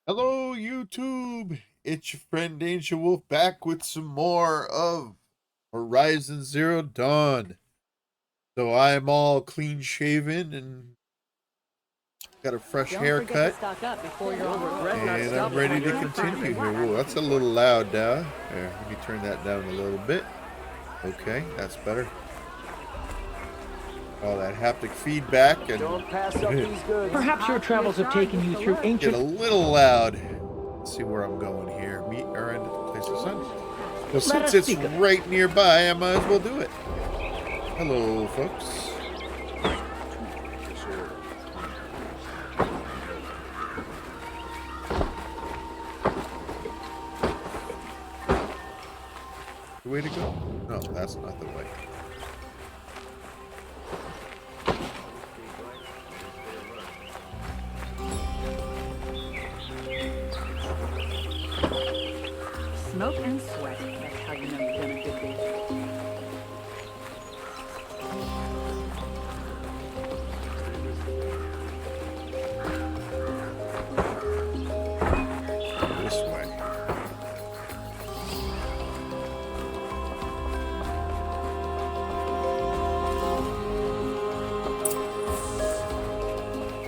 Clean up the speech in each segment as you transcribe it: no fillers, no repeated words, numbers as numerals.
Hello, YouTube. It's your friend Angel Wolf back with some more of Horizon Zero Dawn. So I'm all clean shaven and got a fresh haircut, and I'm ready to continue here. Whoa, that's a little loud now. There, let me turn that down a little bit. Okay, that's better. All that haptic feedback and Perhaps your travels have taken you through get ancient... a little loud. Let's see where I'm going here. Meet Aaron at the place of sun. Well, since it's right nearby, I might as well do it. Hello, folks. The way to go? No, that's not the way. Smoke and sweat. That's how you know you've done a good day. This way.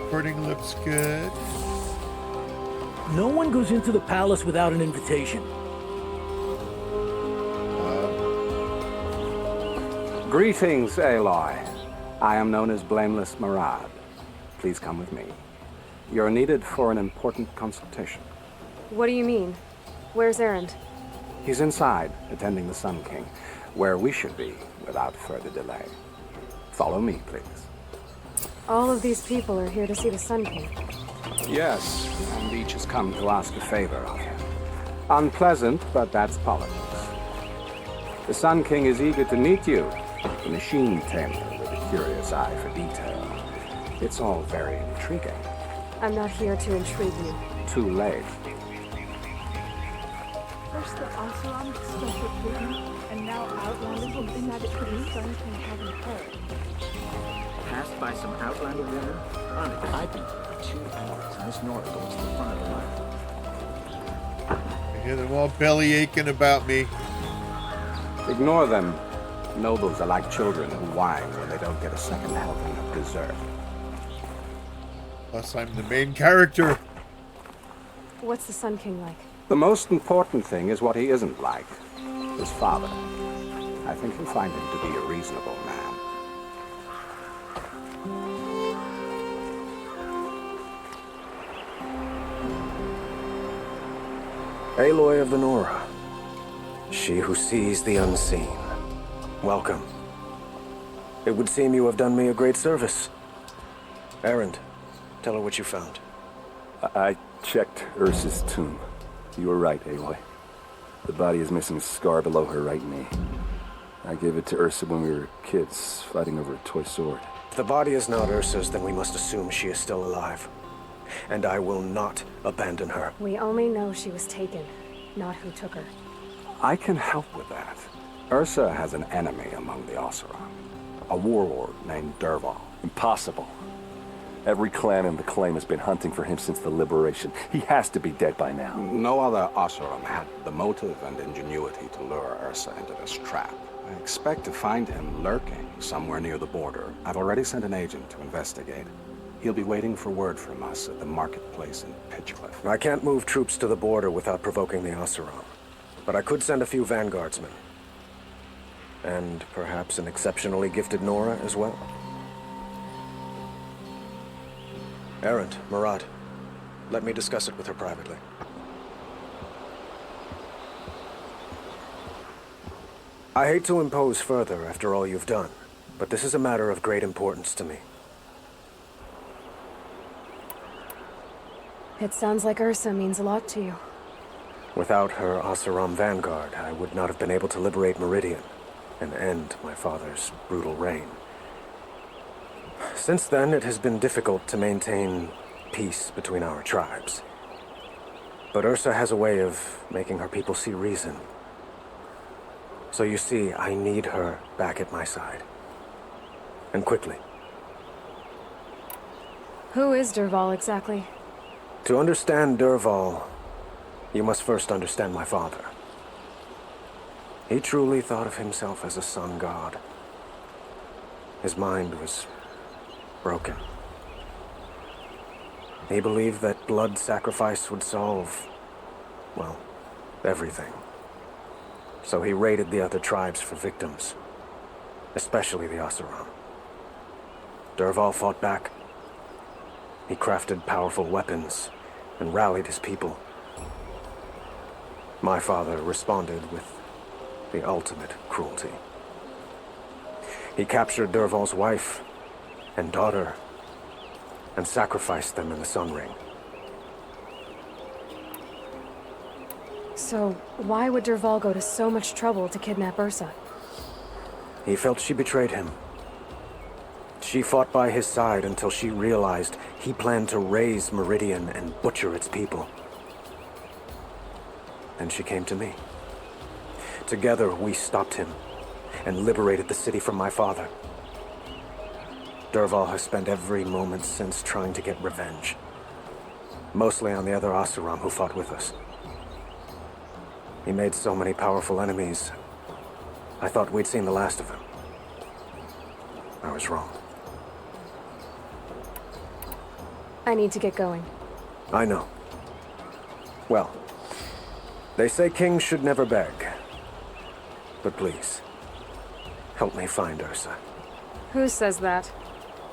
Recording looks good. No one goes into the palace without an invitation. Greetings, Aloy. I am known as Blameless Marad. Please come with me. You're needed for an important consultation. What do you mean? Where's Erend? He's inside, attending the Sun King, where we should be without further delay. Follow me, please. All of these people are here to see the Sun King. Yes, and each has come to ask a favor of him. Unpleasant, but that's politics. The Sun King is eager to meet you, the machine tamer with a curious eye for detail. It's all very intriguing. I'm not here to intrigue you. Too late. First the Oseram special treatment, and now Outlanders will think that it could be Sun King haven't heard. Passed by some Outlander woman? I've been for 2 hours, and Miss Nora goes to the front of the line. I hear them all belly aching about me. Ignore them. Nobles are like children who whine when they don't get a second helping of dessert. Plus, I'm the main character. What's the Sun King like? The most important thing is what he isn't like. His father. I think you'll find him to be a reasonable man. Aloy of the Nora. She who sees the unseen. Welcome. It would seem you have done me a great service. Erend, tell her what you found. I checked Ursa's tomb. You were right, Aloy. The body is missing a scar below her right knee. I gave it to Ursa when we were kids, fighting over a toy sword. If the body is not Ursa's, then we must assume she is still alive. And I will not abandon her. We only know she was taken, not who took her. I can help with that. Ursa has an enemy among the Oseram. A warlord named Dervahl. Impossible. Every clan in the claim has been hunting for him since the liberation. He has to be dead by now. No other Oseram had the motive and ingenuity to lure Ursa into this trap. I expect to find him lurking somewhere near the border. I've already sent an agent to investigate. He'll be waiting for word from us at the marketplace in Pitchcliff. I can't move troops to the border without provoking the Oseram. But I could send a few vanguardsmen. And perhaps an exceptionally gifted Nora as well. Erend, Marad, let me discuss it with her privately. I hate to impose further after all you've done, but this is a matter of great importance to me. It sounds like Ursa means a lot to you. Without her Oseram vanguard, I would not have been able to liberate Meridian and end my father's brutal reign. Since then, it has been difficult to maintain peace between our tribes. But Ursa has a way of making her people see reason. So you see, I need her back at my side. And quickly. Who is Dervahl exactly? To understand Dervahl, you must first understand my father. He truly thought of himself as a sun god. His mind was broken. He believed that blood sacrifice would solve, well, everything. So he raided the other tribes for victims, especially the Oseram. Dervahl fought back. He crafted powerful weapons and rallied his people. My father responded with the ultimate cruelty. He captured Dervahl's wife and daughter and sacrificed them in the Sun Ring. So, why would Dervahl go to so much trouble to kidnap Ursa? He felt she betrayed him. She fought by his side until she realized he planned to raise Meridian and butcher its people. Then she came to me. Together, we stopped him and liberated the city from my father. Dervahl has spent every moment since trying to get revenge. Mostly on the other Oseram who fought with us. He made so many powerful enemies, I thought we'd seen the last of him. I was wrong. I need to get going. I know. Well, they say kings should never beg. But please, help me find Ursa. Who says that?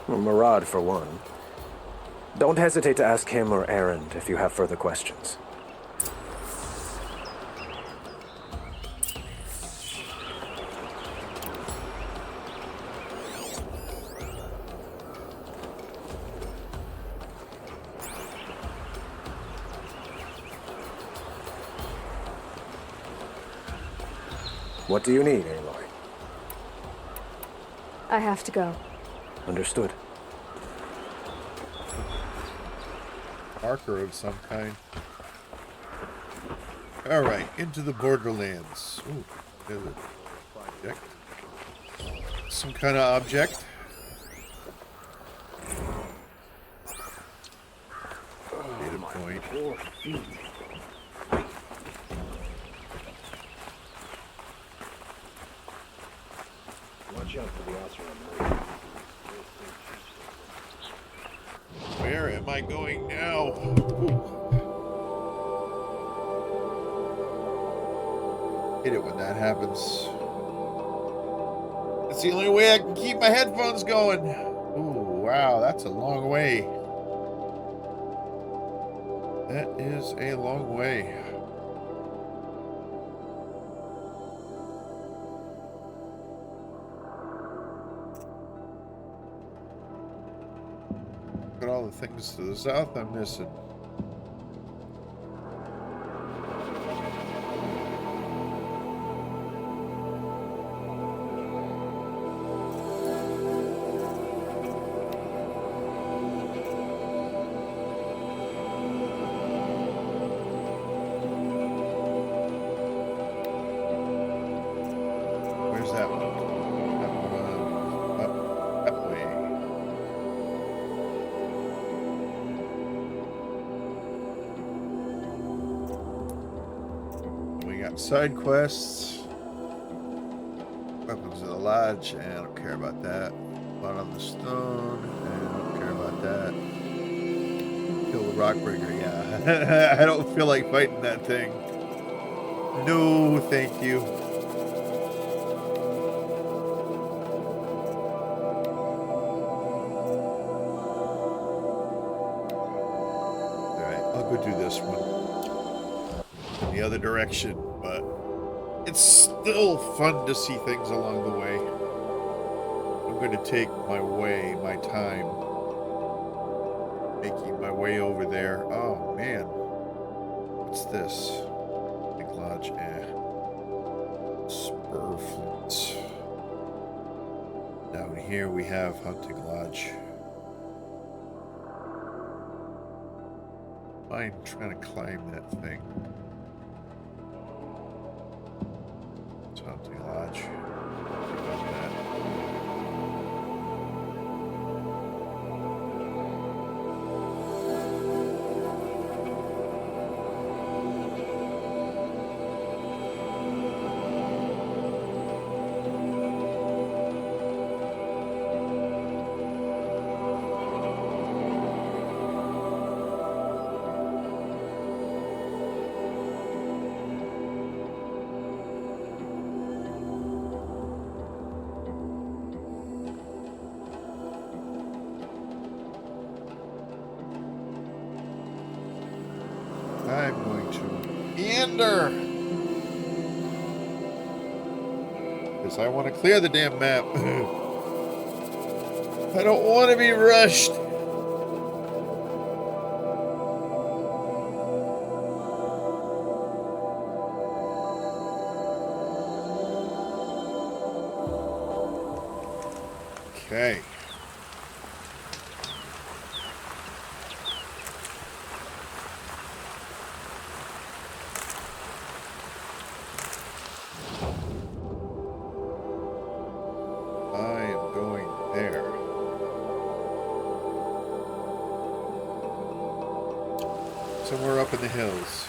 Well, Murad, for one. Don't hesitate to ask him or Erend if you have further questions. What do you need, Aloy? I have to go. Understood. Marker of some kind. Alright, into the Borderlands. Ooh, there's an object. Some kind of object. Data point. Watch out for the Oseram. Where am I going now? Hate it when that happens. It's the only way I can keep my headphones going. Ooh, wow, that's a long way. That is a long way. Look at all the things to the south I'm missing. Where's that one? That one up that way. We got side quests. Weapons of the Lodge, and I don't care about that. Blood on the Stone, and I don't care about that. Kill the Rockbreaker, yeah. I don't feel like fighting that thing. No, thank you. Alright, I'll go do this one. In the other direction, but it's still fun to see things along the way. I'm going to take my way, my time, making my way over there. Oh man, what's this? Big Lodge, Spur Flutes. Down here we have Hunting Lodge. I'm trying to climb that thing. Hunting Lodge. About that. I'm going to meander. Because I want to clear the damn map. I don't want to be rushed. Okay. I am going there. Somewhere up in the hills.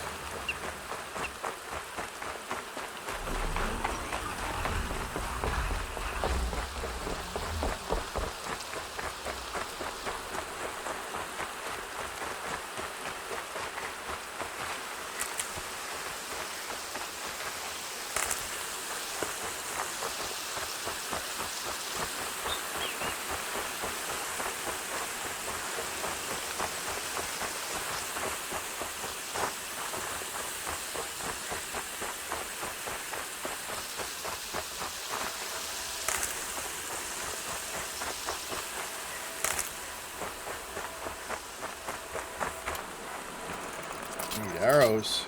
Need arrows.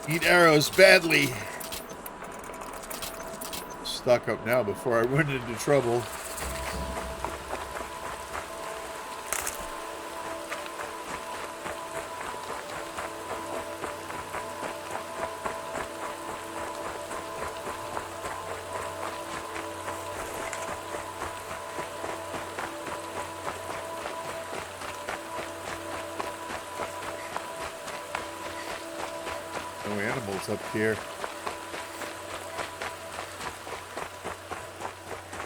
Need arrows badly. Stock up now before I run into trouble. No animals up here.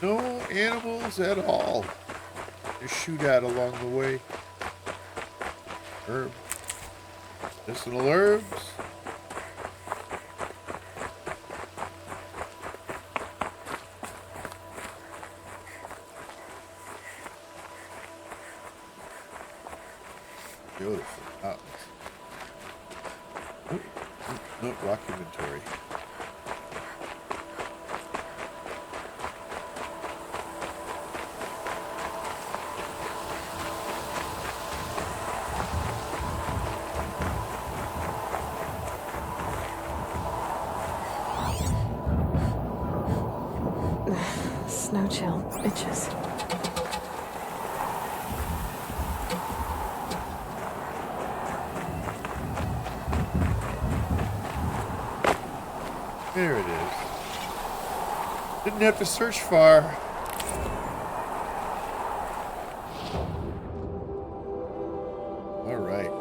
No animals at all. Just shoot at along the way. Herb. Medicinal herbs. Beautiful mountains. No, rock inventory. Snow chill, bitches. There it is. Didn't have to search far. All right.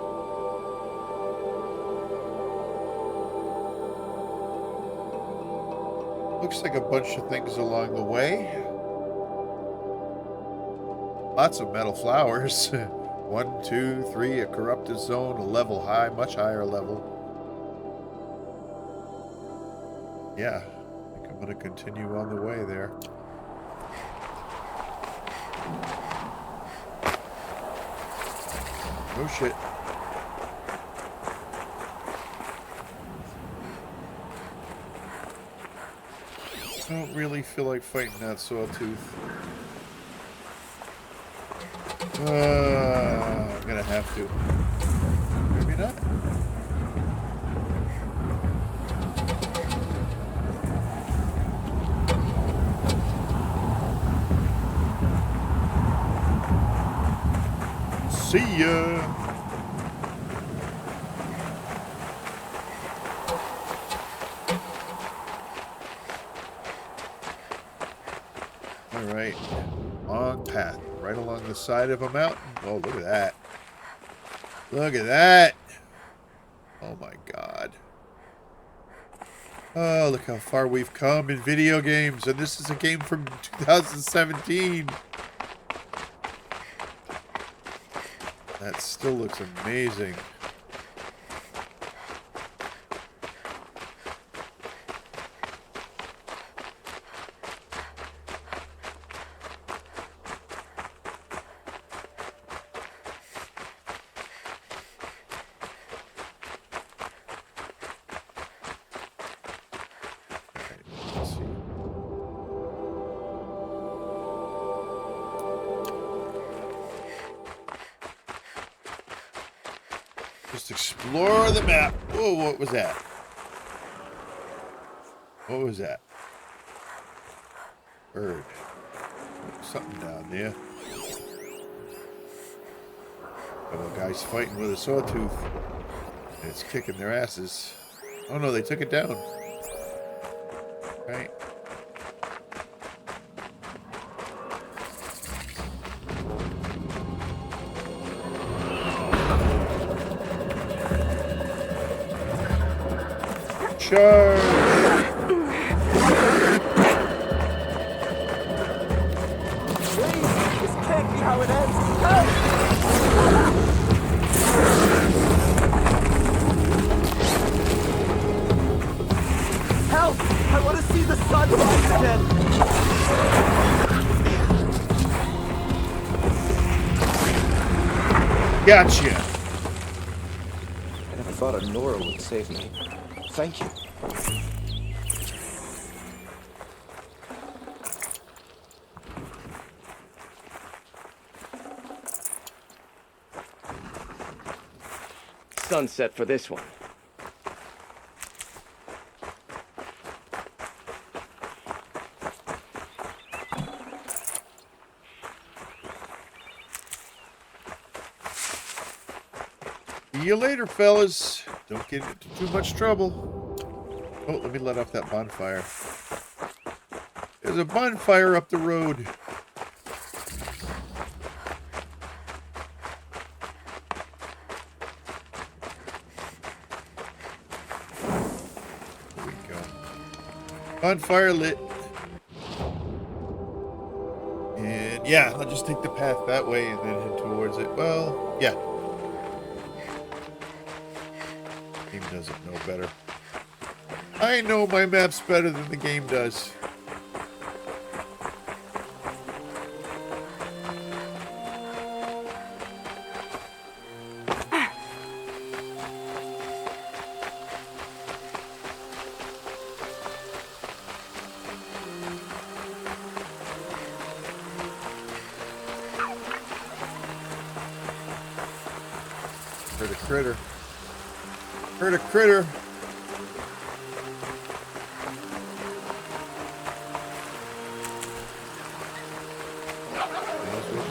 Looks like a bunch of things along the way. Lots of metal flowers. 1, 2, 3, a corrupted zone, a level high, much higher level. Yeah, I think I'm going to continue on the way there. Oh shit. I don't really feel like fighting that sawtooth. I'm gonna have to. Maybe not. See ya. All right, long path right along the side of a mountain. Oh, look at that. Look at that. Oh my God. Oh, look how far we've come in video games. And this is a game from 2017. That still looks amazing. Just explore the map. Whoa, what was that? What was that? Bird. Something down there. Couple of guys fighting with a sawtooth. And it's kicking their asses. Oh no, they took it down. Right. Charge! This can't be how it ends. Help! I want to see the sun rise again. Gotcha! I never thought a Nora would save me. Thank you. Sunset for this one. See you later, fellas. Don't get into too much trouble. Oh, let me let off that bonfire. There's a bonfire up the road. There we go. Bonfire lit. And yeah, I'll just take the path that way and then head towards it. Well, yeah. Game doesn't know better. I know my maps better than the game does. Heard a critter. Heard a critter.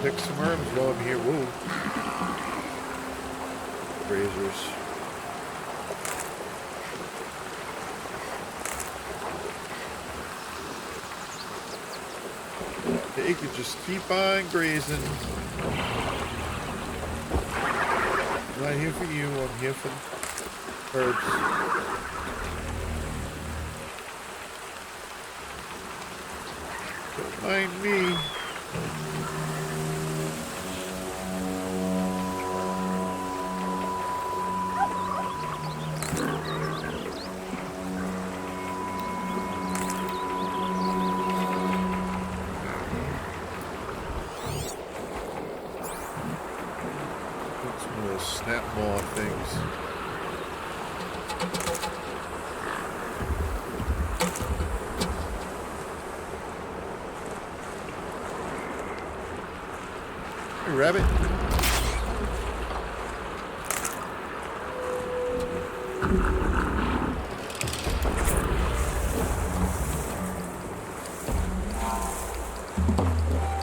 Pick some herbs while I'm here. Whoa. Grazers. They could just keep on grazing. I'm not here for you. I'm here for the herbs. Don't mind me. Snap more things. Hey, rabbit.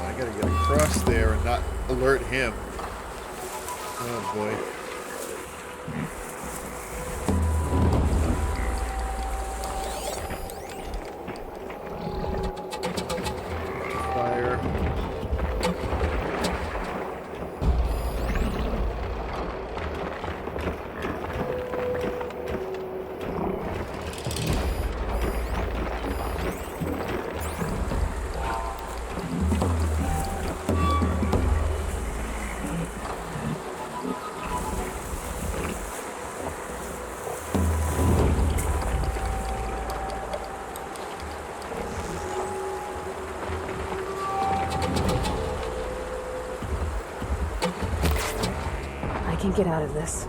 I gotta get across there and not alert him. Oh boy. Fire. I can get out of this.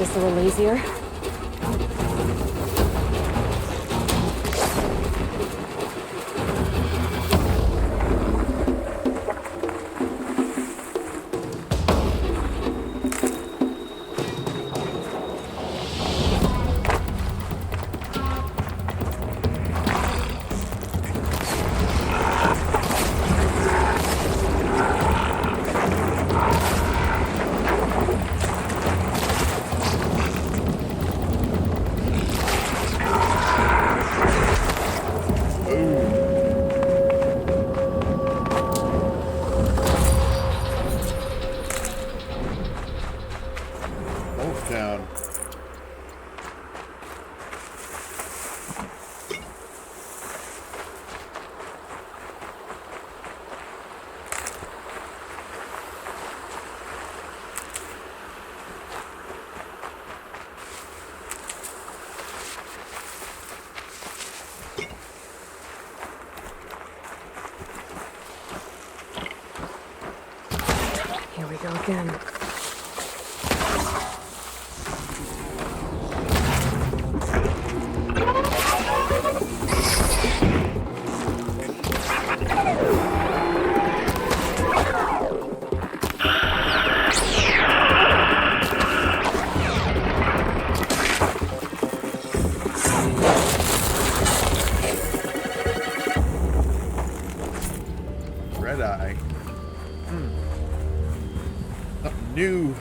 this a little easier? Down. Here we go again. Red eye. Something new.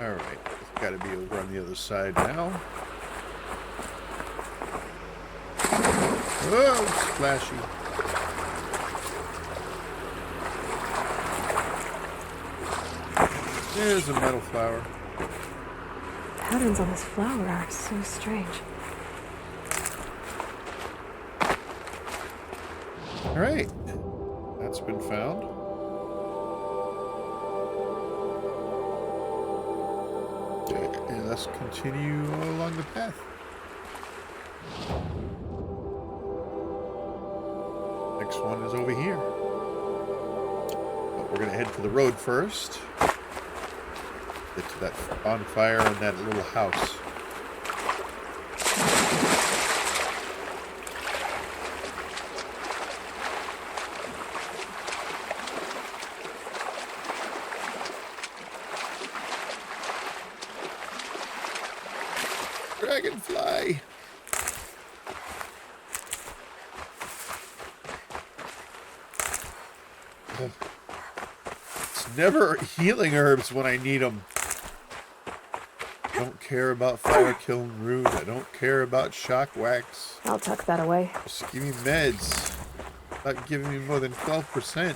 Alright, it's got to be over on the other side now. Oh, splashy. There's a metal flower. Patterns on this flower are so strange. Alright, that's been found. And let's continue along the path. Next one is over here. But we're going to head to the road first. Get to that bonfire and that little house. Dragonfly. It's never healing herbs when I need them. I don't care about fire killing root. I don't care about shock wax. I'll tuck that away. Just give me meds. Not giving me more than 12%.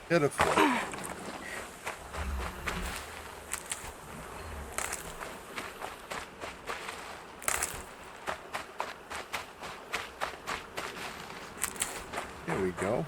Pitiful. There we go.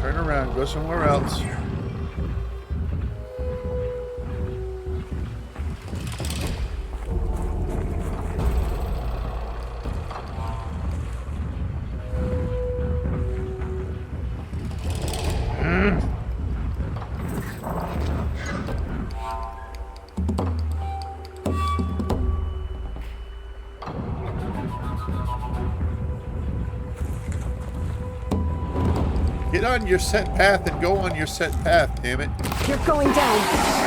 Turn around. Go somewhere else. Get on your set path and go on your set path, damn it. You're going down.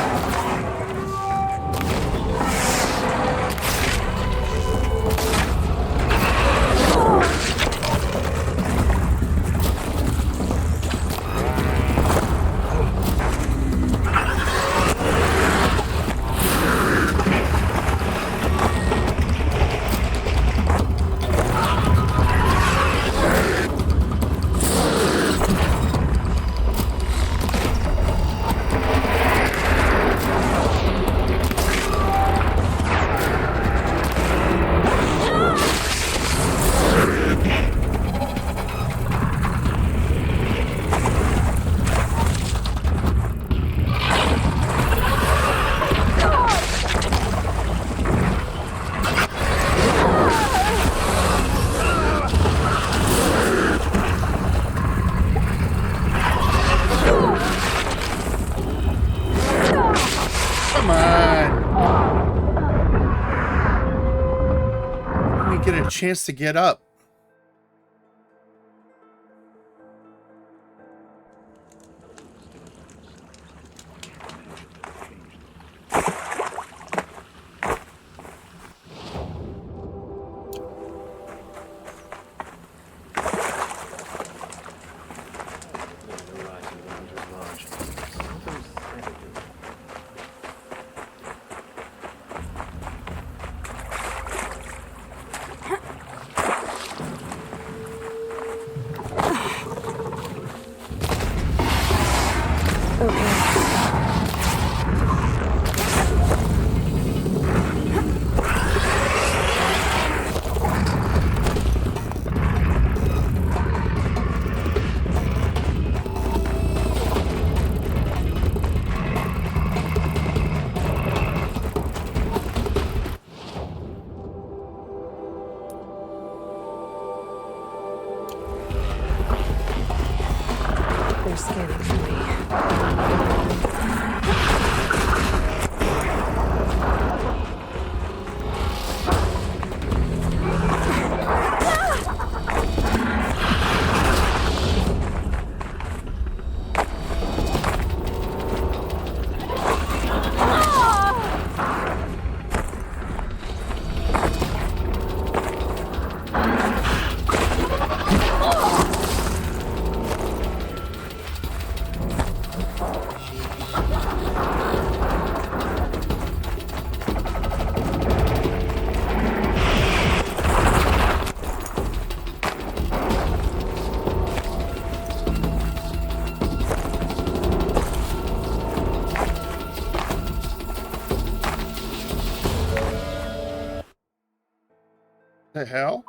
Chance to get up. They're scanning for me. The hell?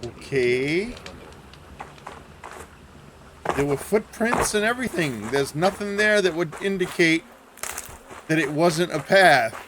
Okay. There were footprints and everything. There's nothing there that would indicate that it wasn't a path.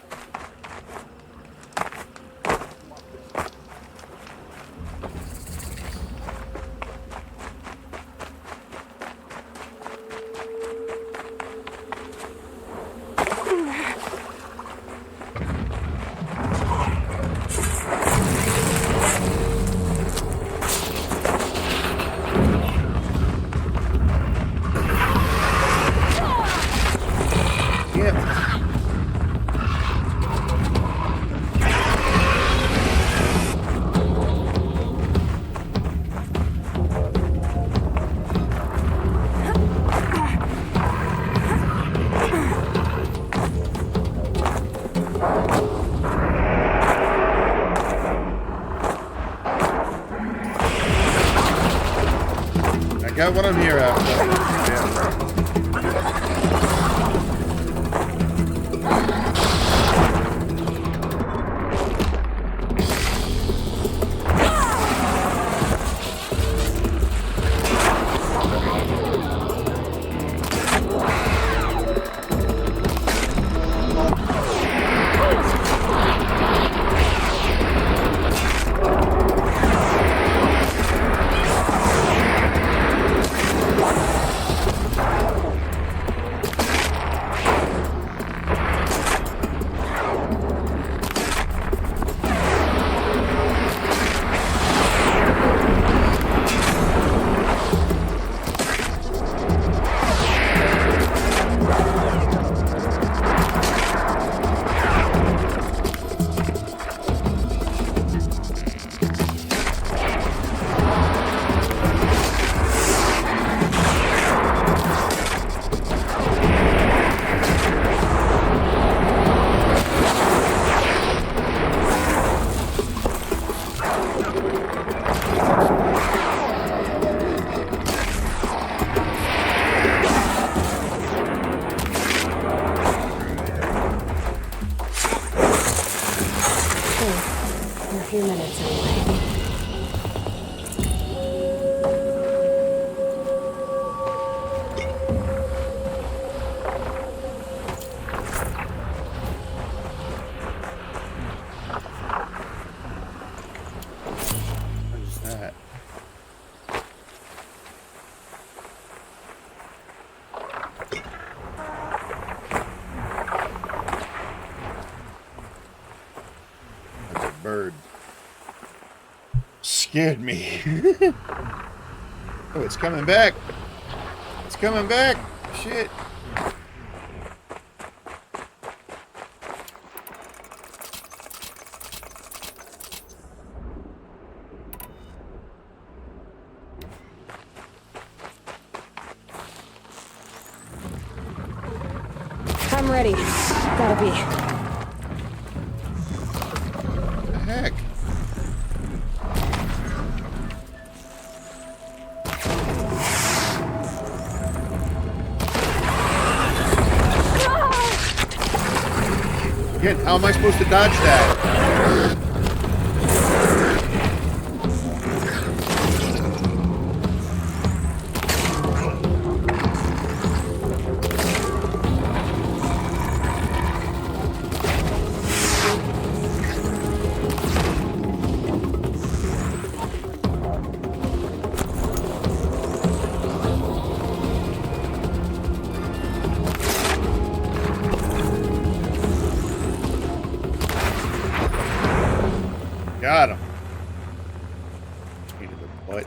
Got what I'm here after. scared me. Oh, it's coming back. It's coming back. Shit. I'm ready. Gotta be. What the heck? Again, how am I supposed to dodge that? Got him. Pain in the butt.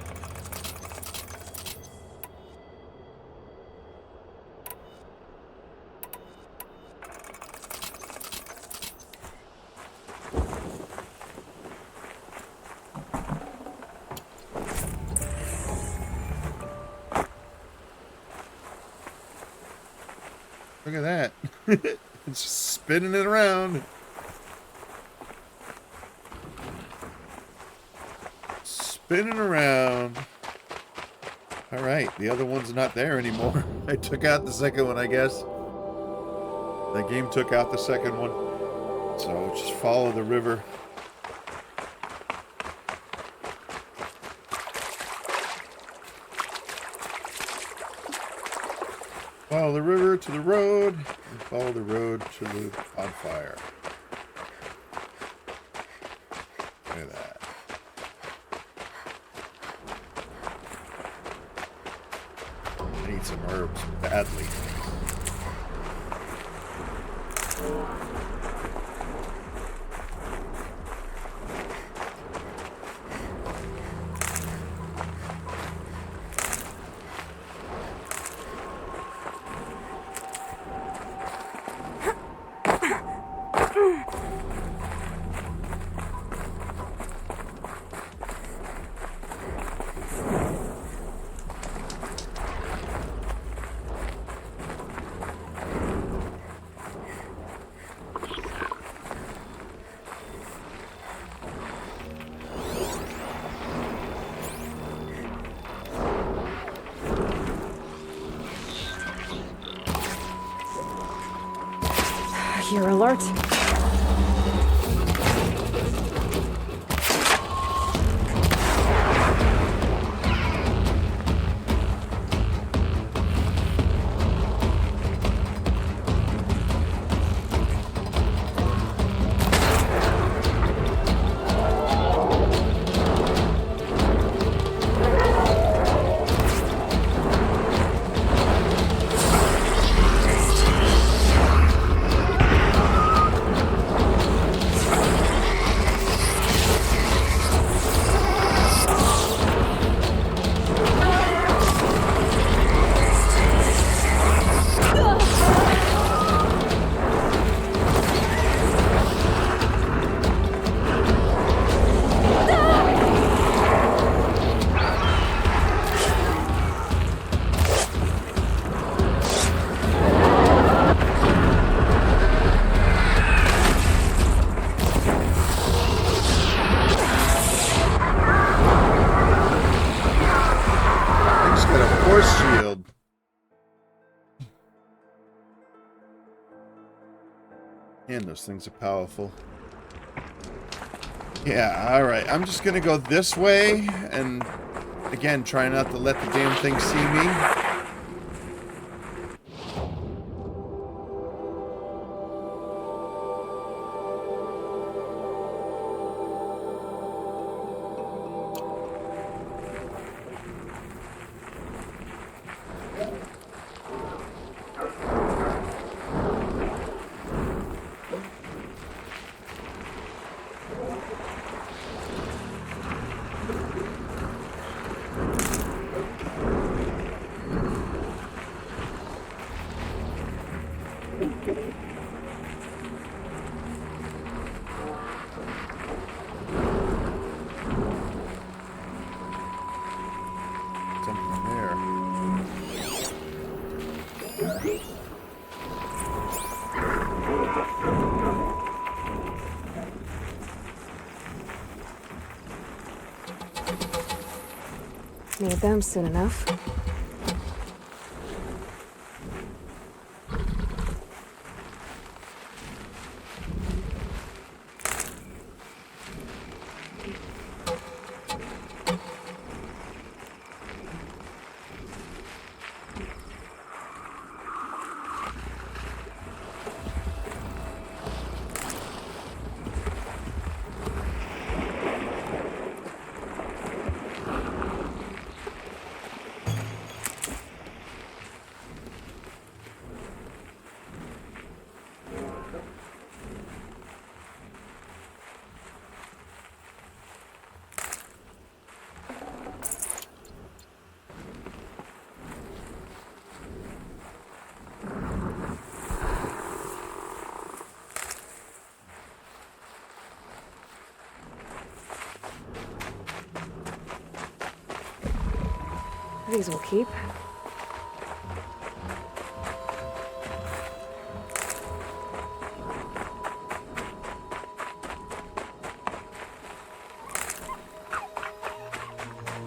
Look at that. It's just spinning it around. Spinning around. Alright, the other one's not there anymore. I took out the second one, I guess. The game took out the second one. So just follow the river. Follow the river to the road, and follow the road to the bonfire. Look at that. I need some herbs badly. You're alert. Shield. And those things are powerful. Yeah, alright. I'm just gonna go this way and again try not to let the damn thing see me. them soon enough. These will keep.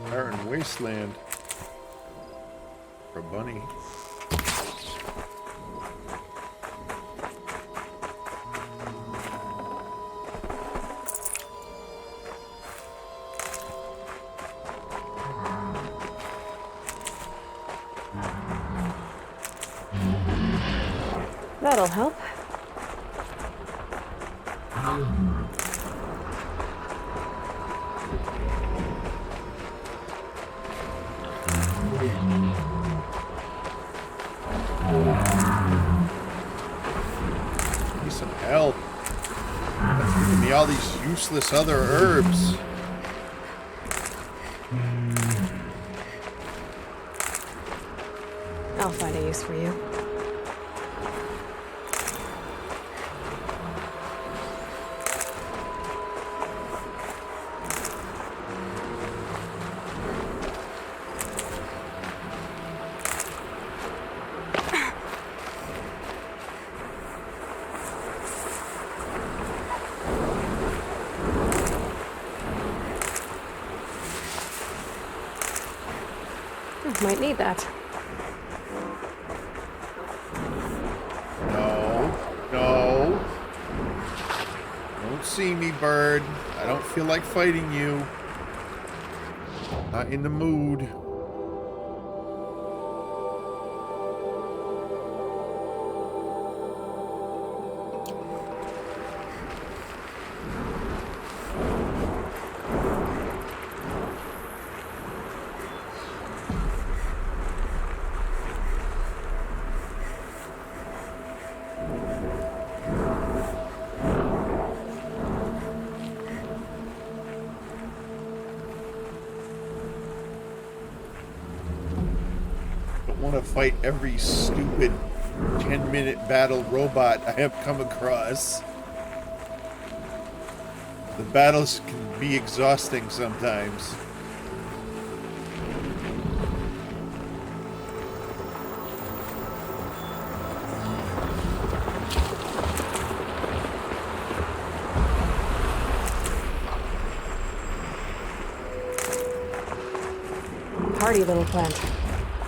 Barren wasteland. For a bunny. That'll help. Need some help. Give me all these useless other herbs. I'll find a use for you. Might need that. No. Don't see me, bird. I don't feel like fighting you. Not in the mood. Want to fight every stupid 10-minute battle robot I have come across. The battles can be exhausting sometimes. Hardy little plant.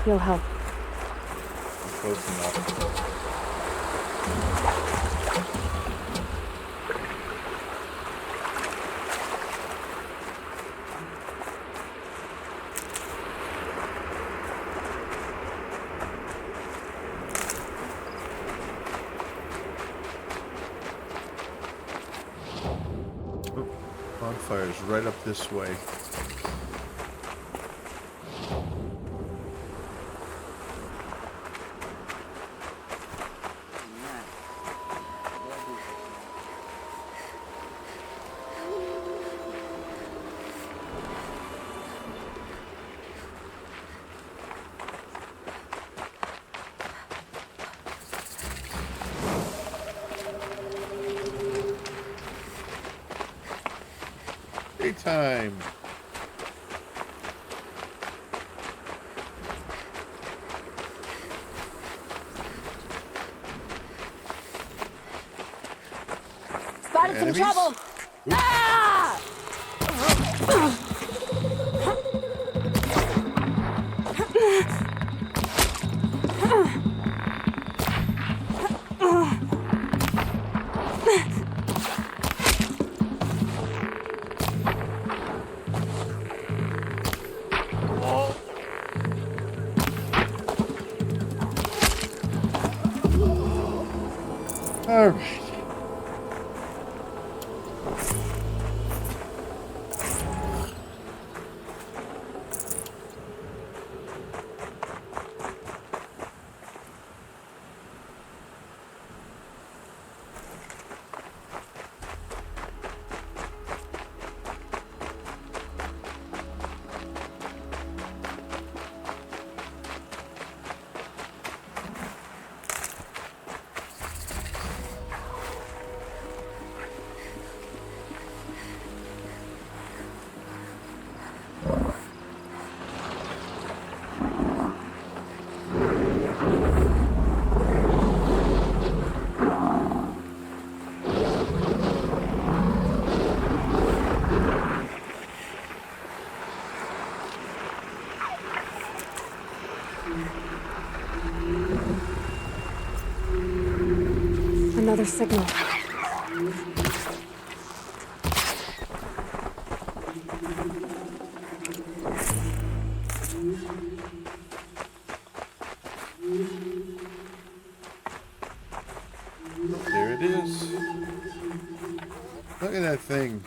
You'll help. Close enough. Oh, bonfire's right up this way. Daytime. Spotted some Enemies? trouble! Ah! All right. Another signal. There it is. Look at that thing.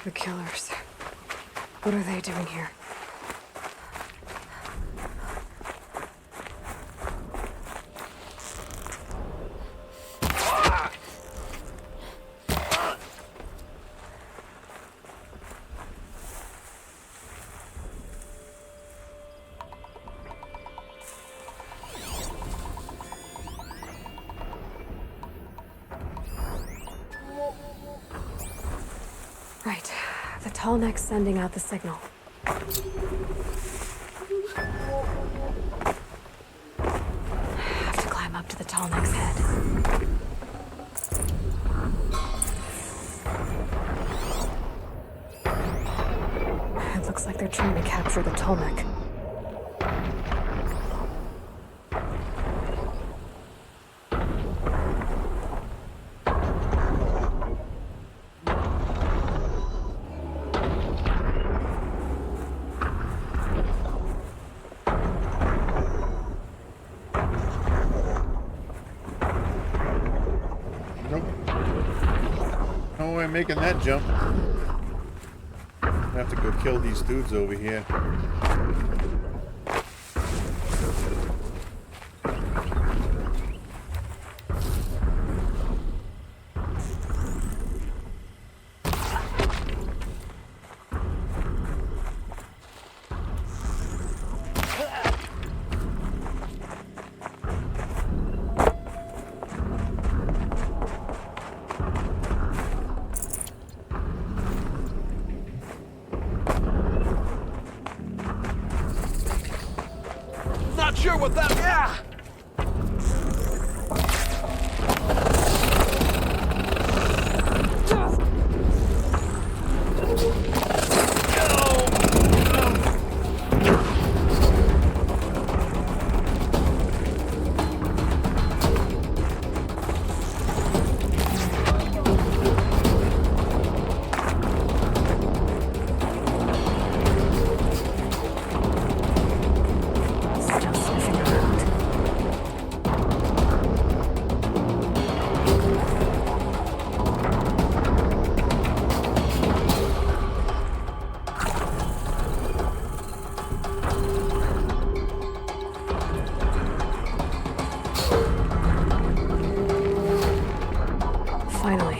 The killers. What are they doing here? Right. The tall neck's sending out the signal. Have to climb up to the tall neck's head. It looks like they're trying to capture the tall neck. No way I'm making that jump. I have to go kill these dudes over here. Not sure what that. Yeah. Still sniffing around. Finally.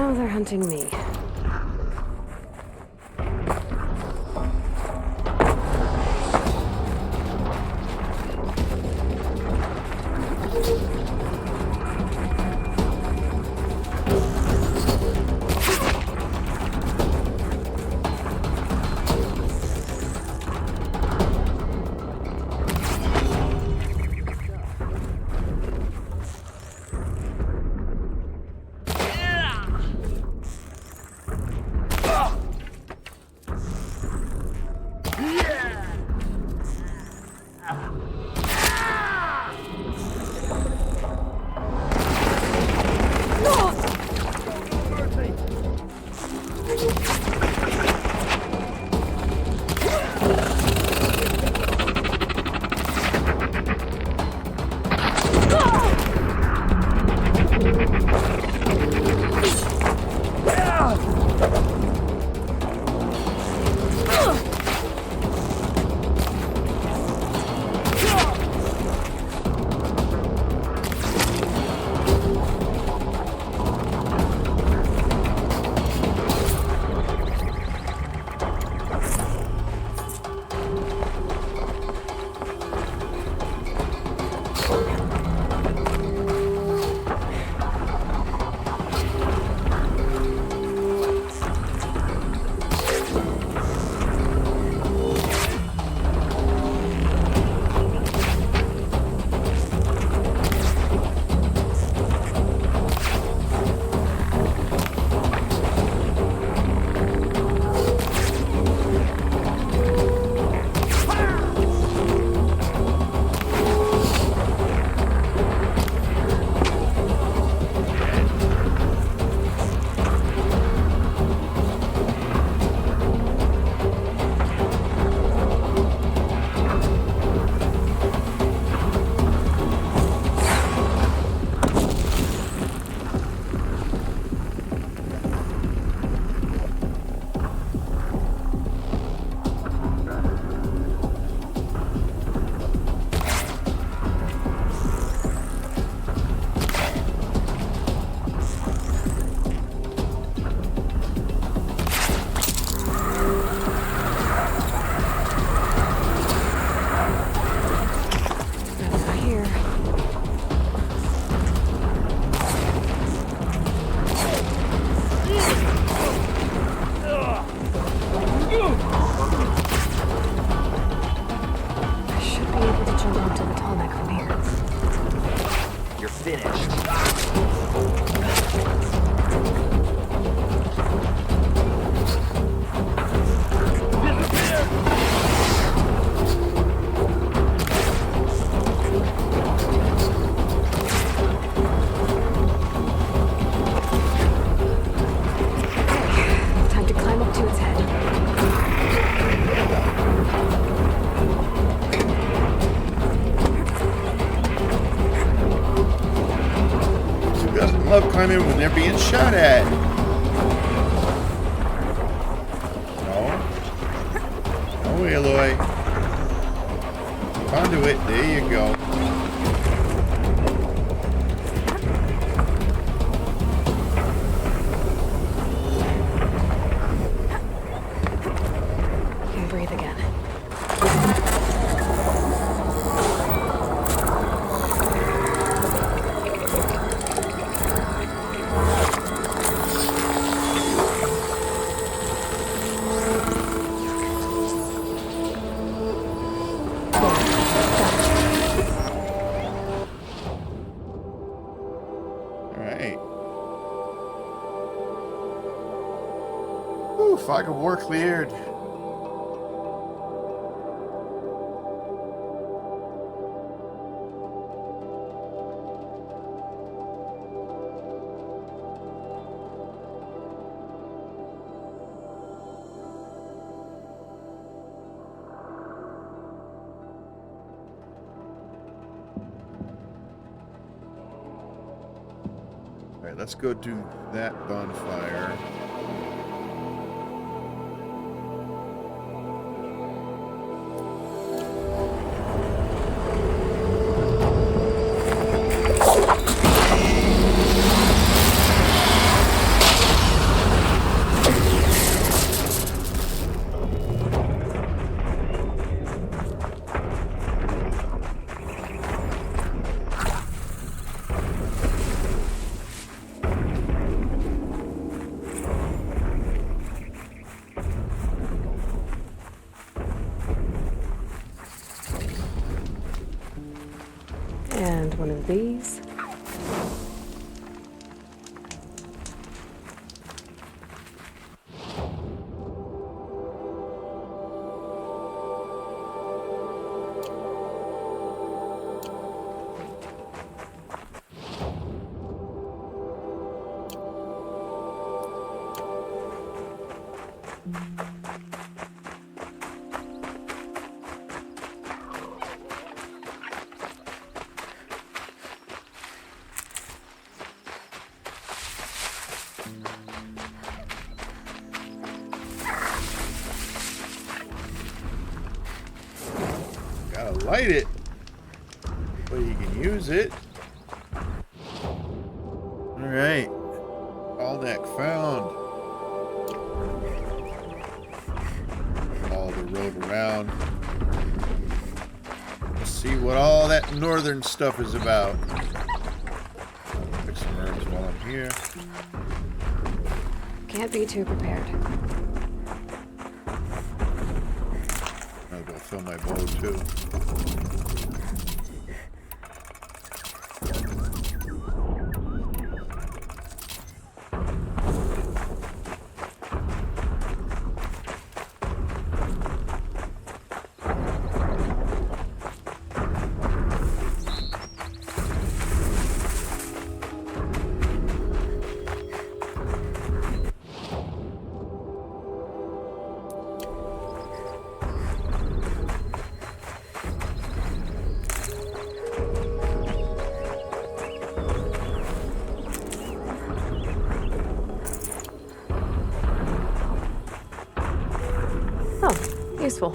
Now they're hunting me. Love climbing when they're being shot at. No, Aloy. Conduit. There you go. And breathe again. Fog of war cleared. All right, let's go do that bonfire. one of these. Gotta light it, but you can use it. Alright. All neck found. Follow the road around. Let's see what all that northern stuff is about. Pick some herbs while I'm here. Can't be too prepared. I'll go fill my bowl too. Useful.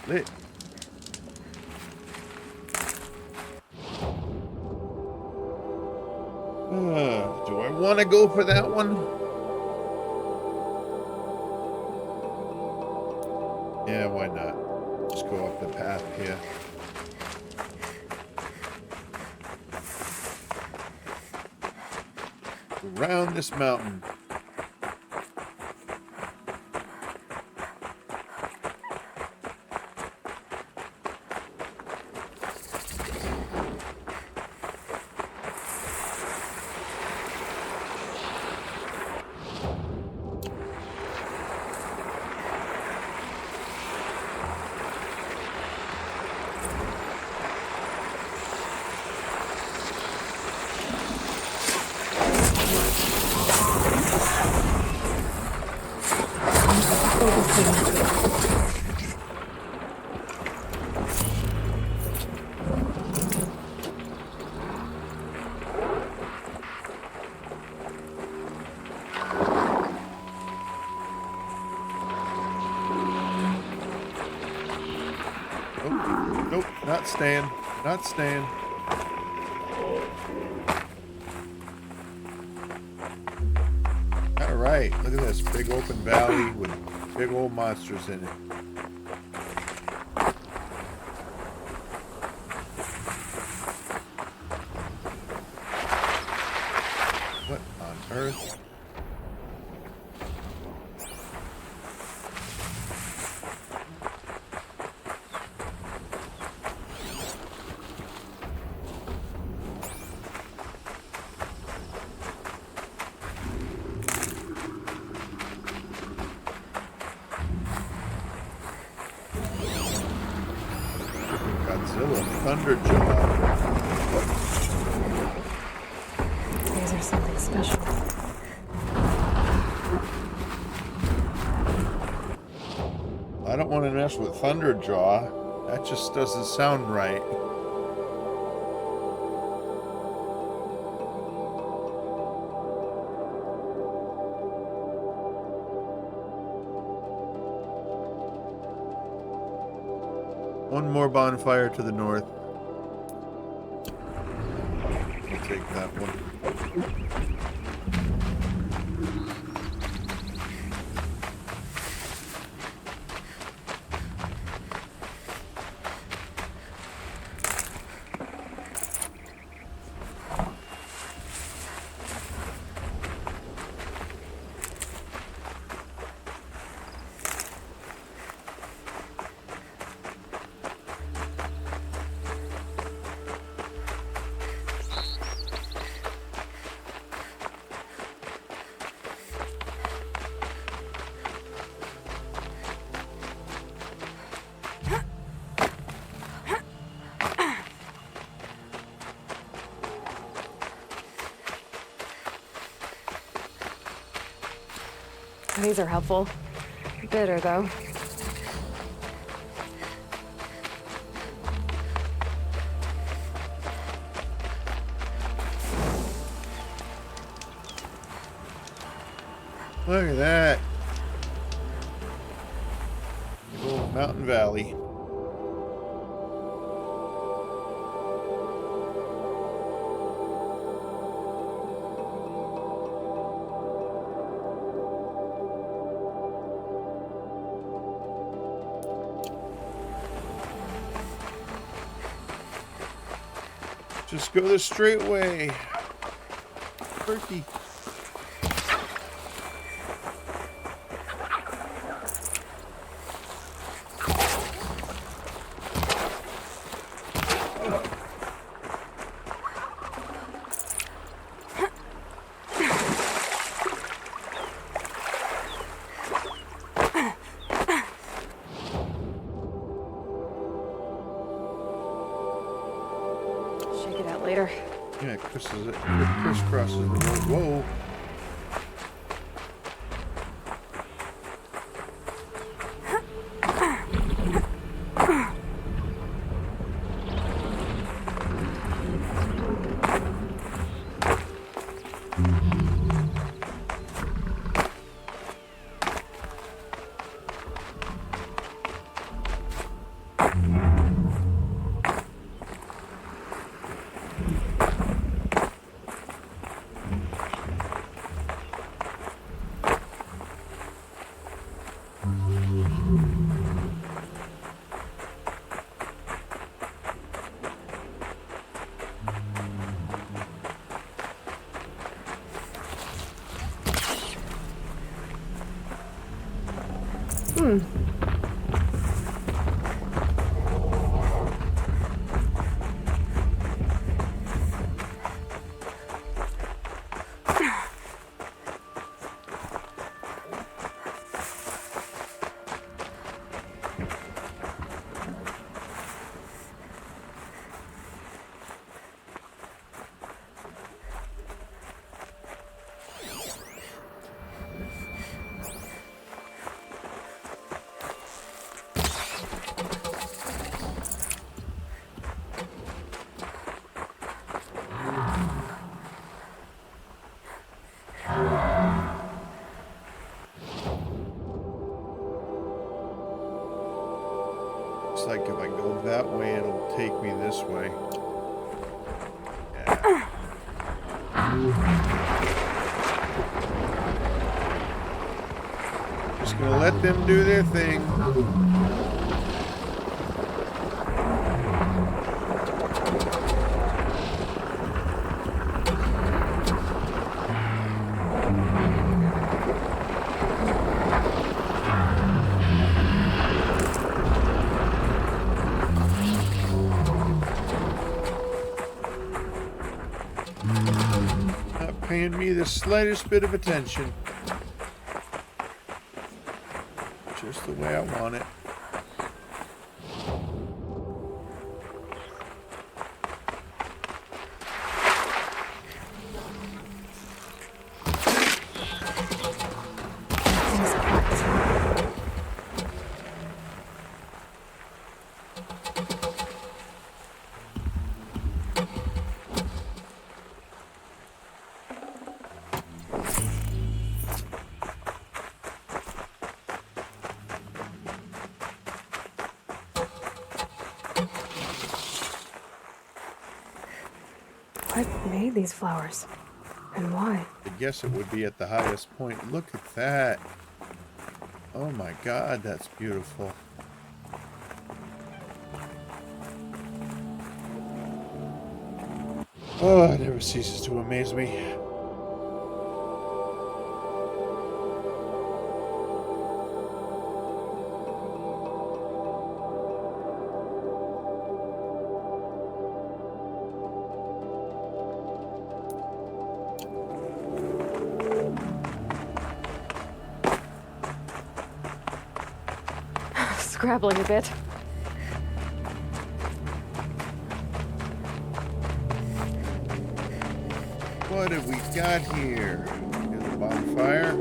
Lit. Do I want to go for that one? Yeah, why not? Just go up the path here. Around this mountain. Nope, not staying. Not staying. Alright, look at this big open valley with big old monsters in it. What on earth? Thunderjaw. These are something special. I don't want to mess with Thunderjaw. That just doesn't sound right. One more bonfire to the north. I'll take that one. These are helpful. Bitter, though. Look at that. Little mountain valley. Just go the straight way. Turkey. Shake it out later. Yeah, crisscrosses the road. Whoa. Looks like if I go that way, it'll take me this way. Yeah. Just gonna let them do their thing. Not paying me the slightest bit of attention. Just the way I want it. What made these flowers? And why? I guess it would be at the highest point. Look at that. Oh my God, that's beautiful. Oh, it never ceases to amaze me. Scrabbling a bit. What have we got here? Here's a bonfire.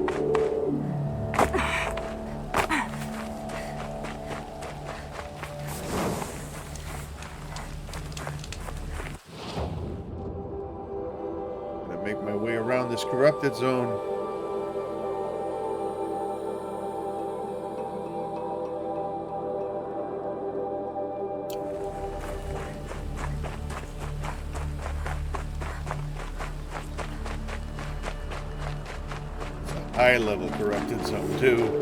Gonna make my way around this corrupted zone. High level corrupted zone too.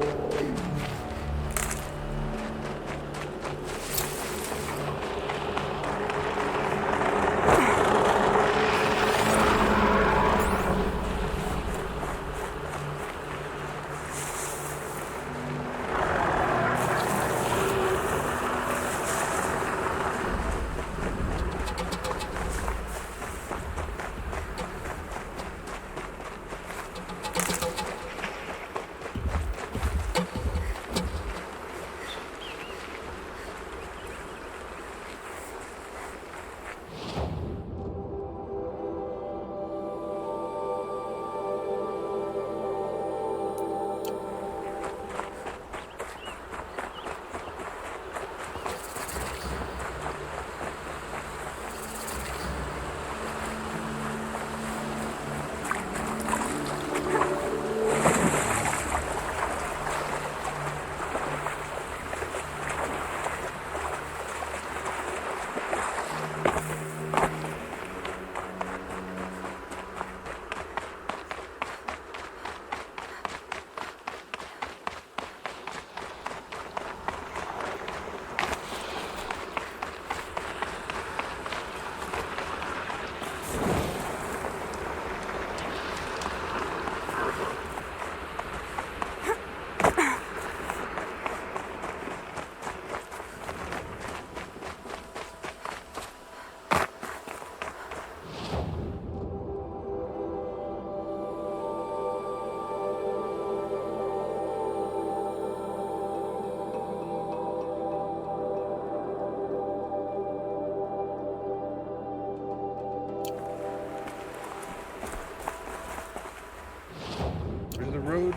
Road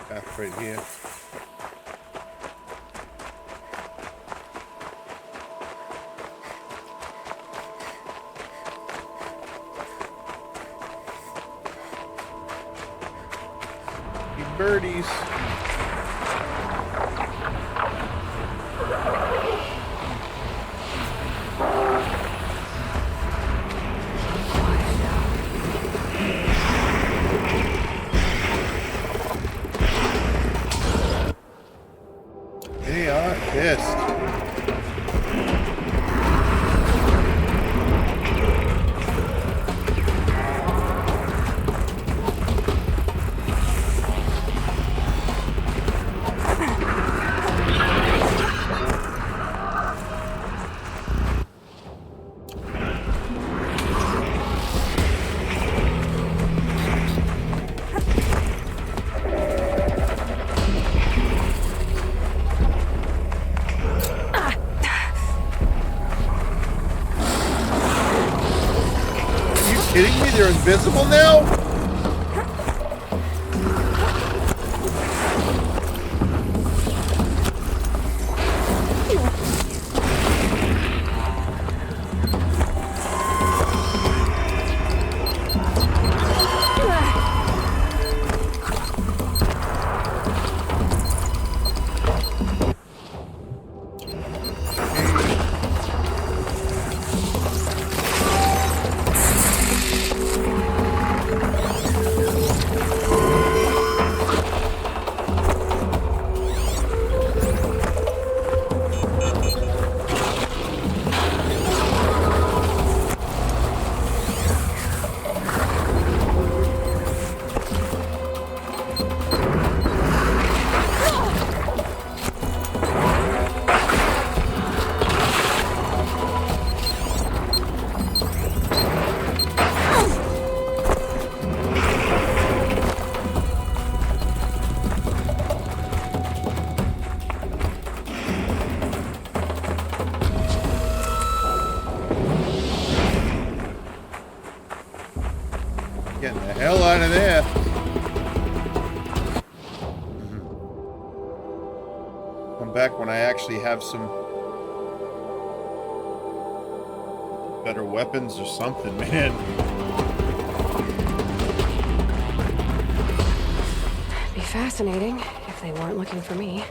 path right here. Birdies. They are pissed. Kidding me? They're invisible now? Getting the hell out of there. actually have some better weapons or something, man. It'd be fascinating if they weren't looking for me.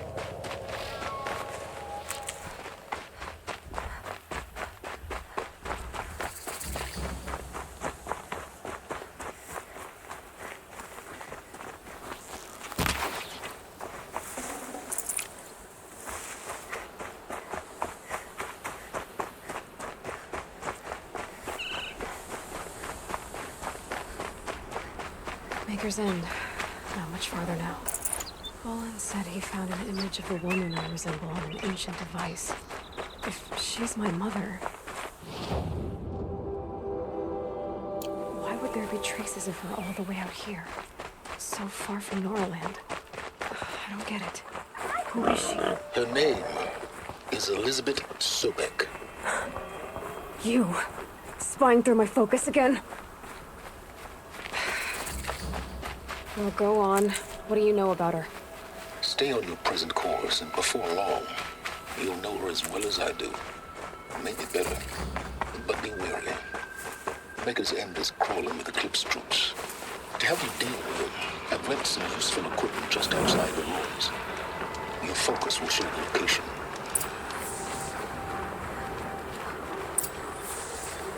Maker's End. Not much farther now. Olin said he found an image of the woman I resemble on an ancient device. If she's my mother, why would there be traces of her all the way out here? So far from Norland. I don't get it. Who is she? Her name is Elizabeth Sobek. You. Spying through my focus again? Well, go on. What do you know about her? Stay on your present course, and before long, you'll know her as well as I do. Maybe better, but be wary. Maker's End is crawling with Eclipse troops. To help you deal with them, I've left some useful equipment just outside the ruins. Your focus will show the location.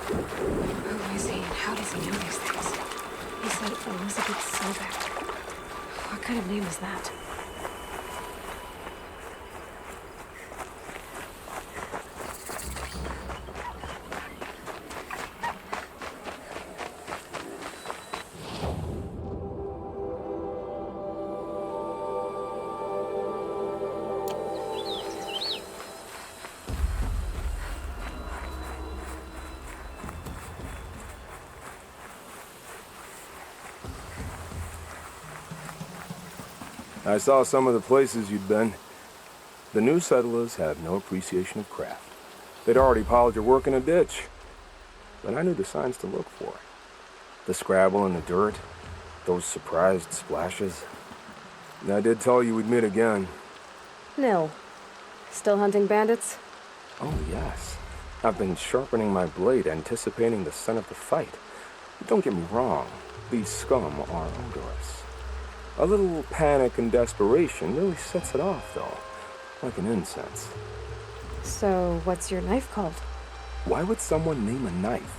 Who is he and how does he know these things? He said Elizabeth Sobek. What kind of name is that? I saw some of the places you'd been. The new settlers have no appreciation of craft. They'd already piled your work in a ditch. But I knew the signs to look for. The scrabble in the dirt, those surprised splashes. And I did tell you we'd meet again. Nil. Still hunting bandits? Oh, yes. I've been sharpening my blade, anticipating the scent of the fight. Don't get me wrong. These scum are odorous. A little panic and desperation really sets it off, though. Like an incense. So, what's your knife called? Why would someone name a knife?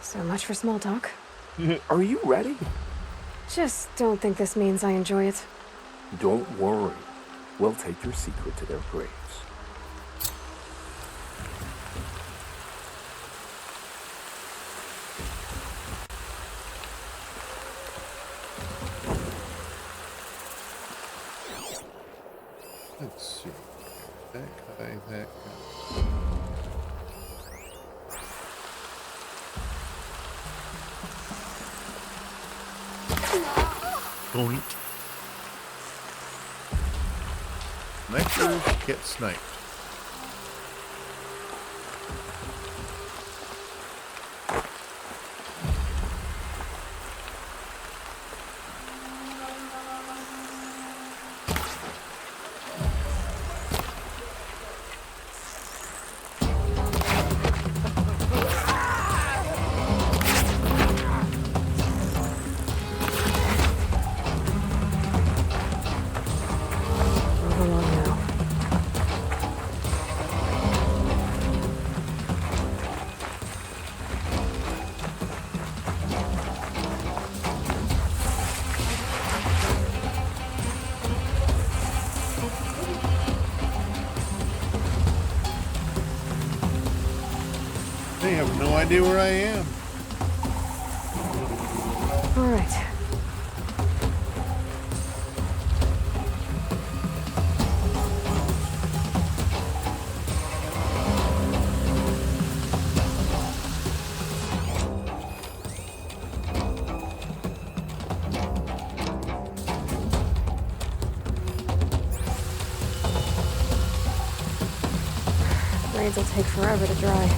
So much for small talk. Are you ready? Just don't think this means I enjoy it. Don't worry. We'll take your secret to their graves. Let's see. That guy, that guy. Point. Snipers get sniped. Move along now. They have no idea where I am. All right. Blades will take forever to dry.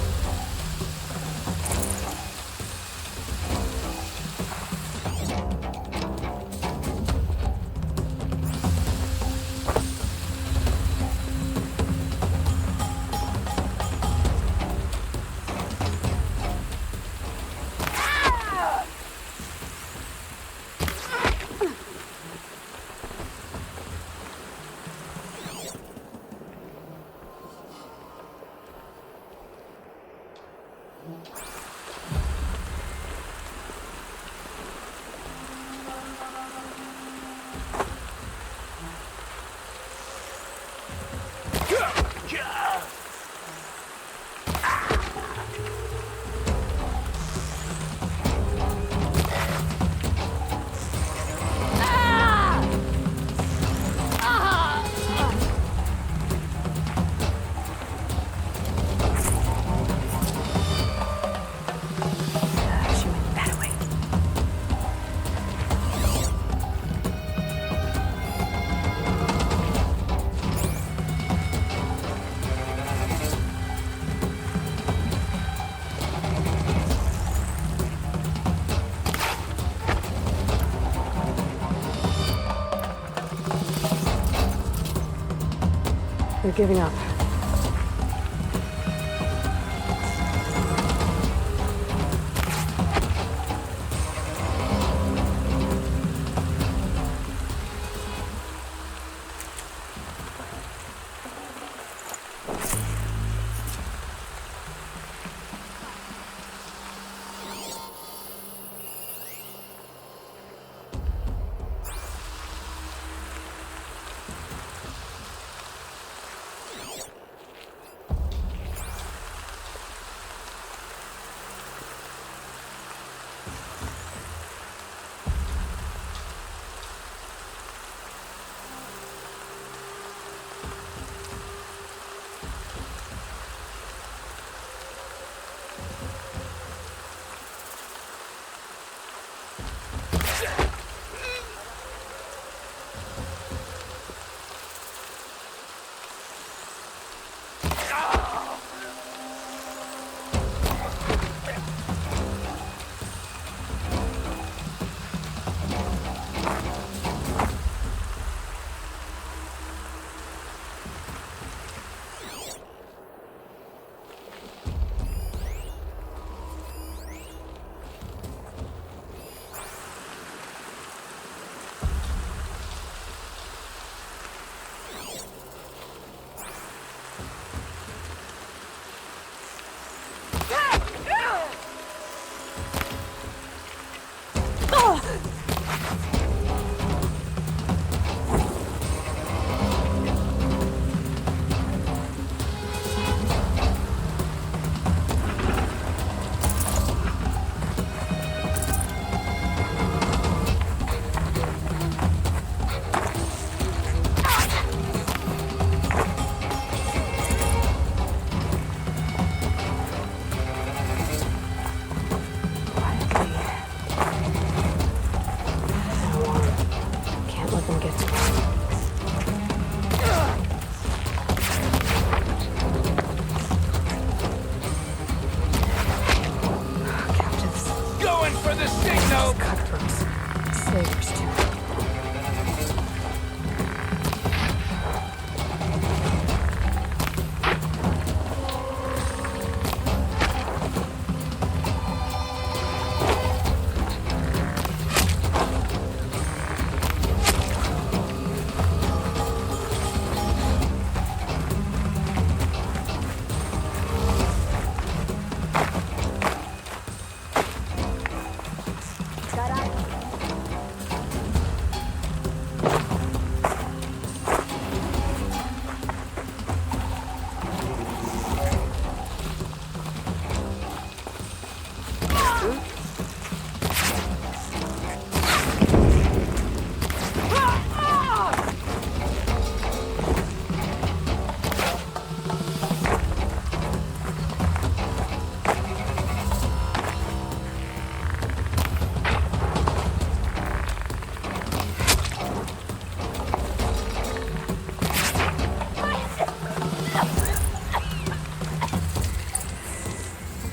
They're giving up.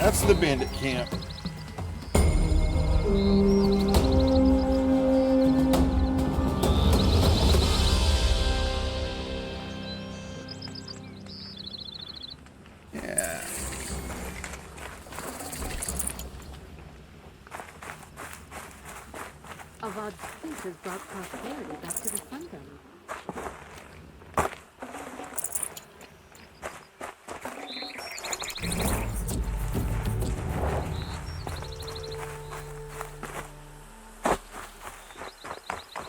That's the bandit camp. Yeah. Avad's fleet has brought prosperity back to the Sun Dome.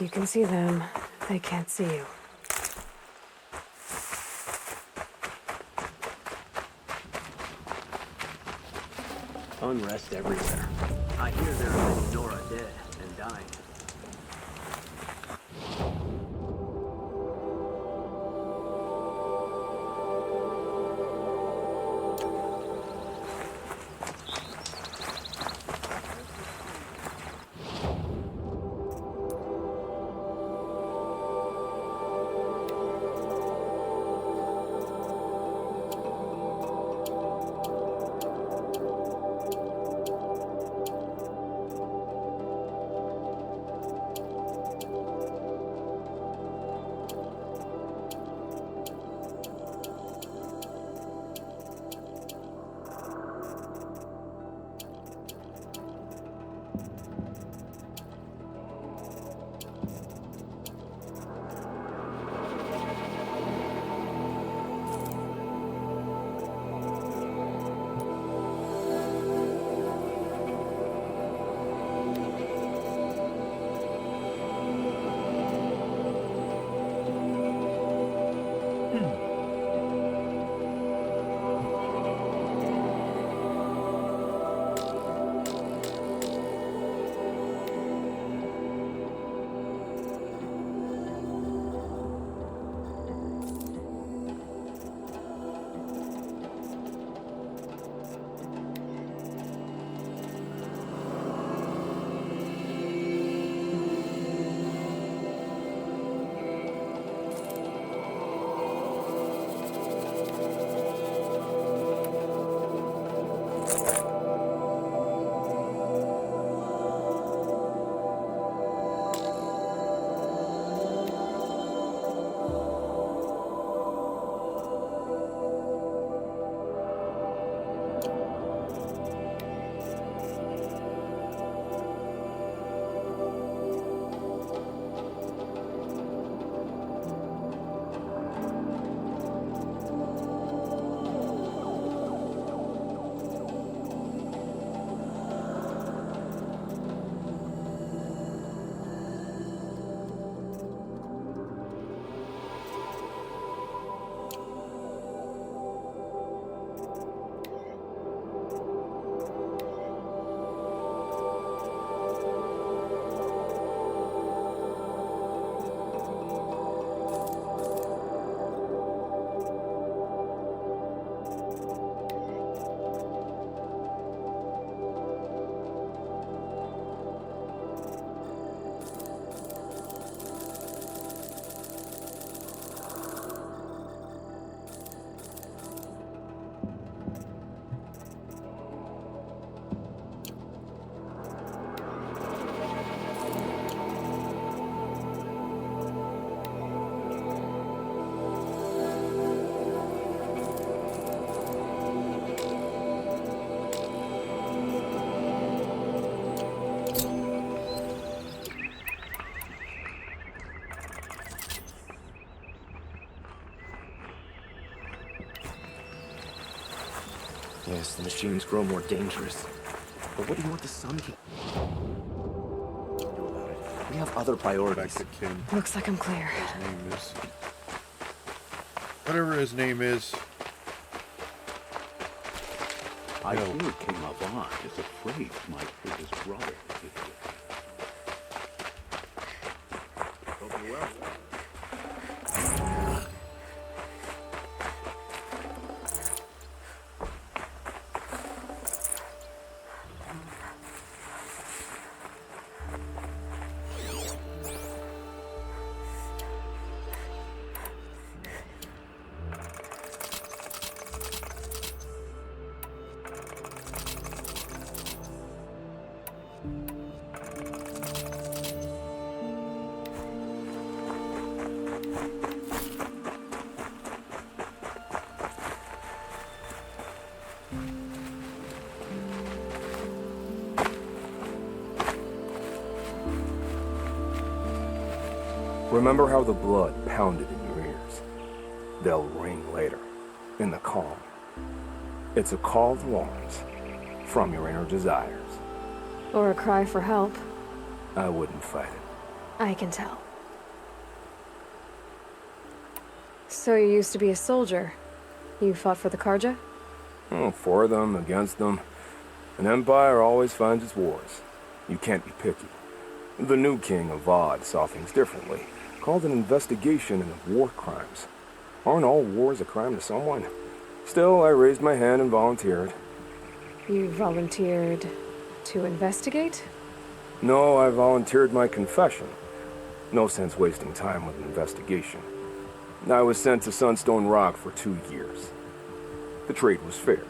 You can see them. They can't see you. Unrest everywhere. I hear there are many Nora dead and dying. Yes, the machines grow more dangerous. But what do you want the Sun King to do about it? We have other priorities. Back to Kim. Looks like I'm clear. His name is. Whatever his name is. I hear King Avad is afraid my his brother. Hope you're well. Remember how the blood pounded in your ears? They'll ring later, in the calm. It's a call to arms, from your inner desires. Or a cry for help. I wouldn't fight it. I can tell. So you used to be a soldier. You fought for the Karja? Oh, for them, against them. An empire always finds its wars. You can't be picky. The new king of Vod saw things differently. Called an investigation into war crimes. Aren't all wars a crime to someone? Still, I raised my hand and volunteered. You volunteered to investigate? No, I volunteered my confession. No sense wasting time with an investigation. I was sent to Sunstone Rock for 2 years. The trade was fair.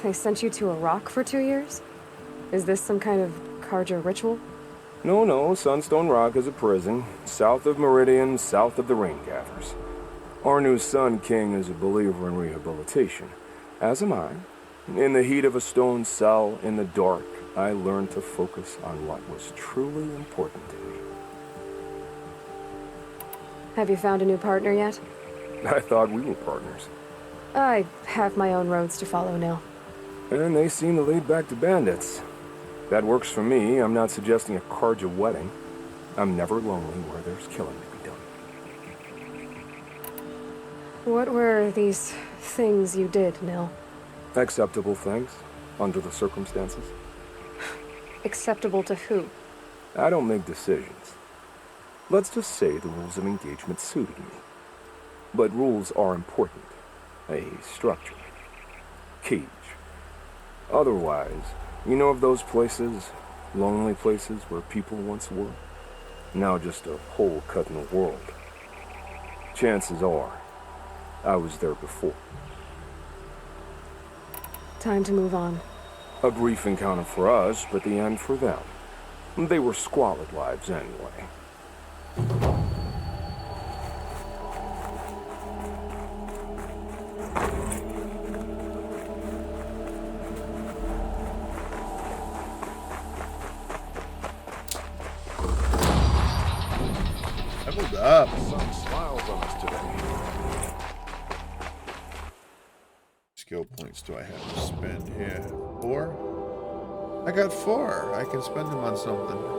They sent you to a rock for 2 years? Is this some kind of Karja ritual? No, Sunstone Rock is a prison, south of Meridian, south of the Rain Gathers. Our new Sun King is a believer in rehabilitation, as am I. In the heat of a stone cell, in the dark, I learned to focus on what was truly important to me. Have you found a new partner yet? I thought we were partners. I have my own roads to follow now. And they seem to lead back to bandits. That works for me. I'm not suggesting a Karja wedding. I'm never lonely where there's killing to be done. What were these things you did, Nil? Acceptable things, under the circumstances. Acceptable to who? I don't make decisions. Let's just say the rules of engagement suited me. But rules are important. A structure. Cage. Otherwise, you know of those places, lonely places where people once were? Now just a hole cut in the world. Chances are, I was there before. Time to move on. A brief encounter for us, but the end for them. They were squalid lives anyway. Leveled up. The sun smiles on us today. Skill points do I have to spend here? 4? I got 4. I can spend them on something.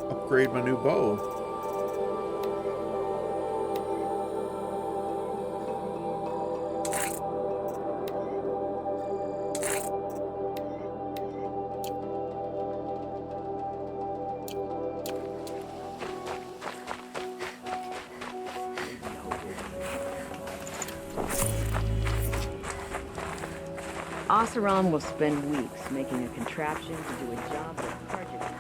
Upgrade my new bow. Oseram will spend weeks making a contraption to do a job that Karja can.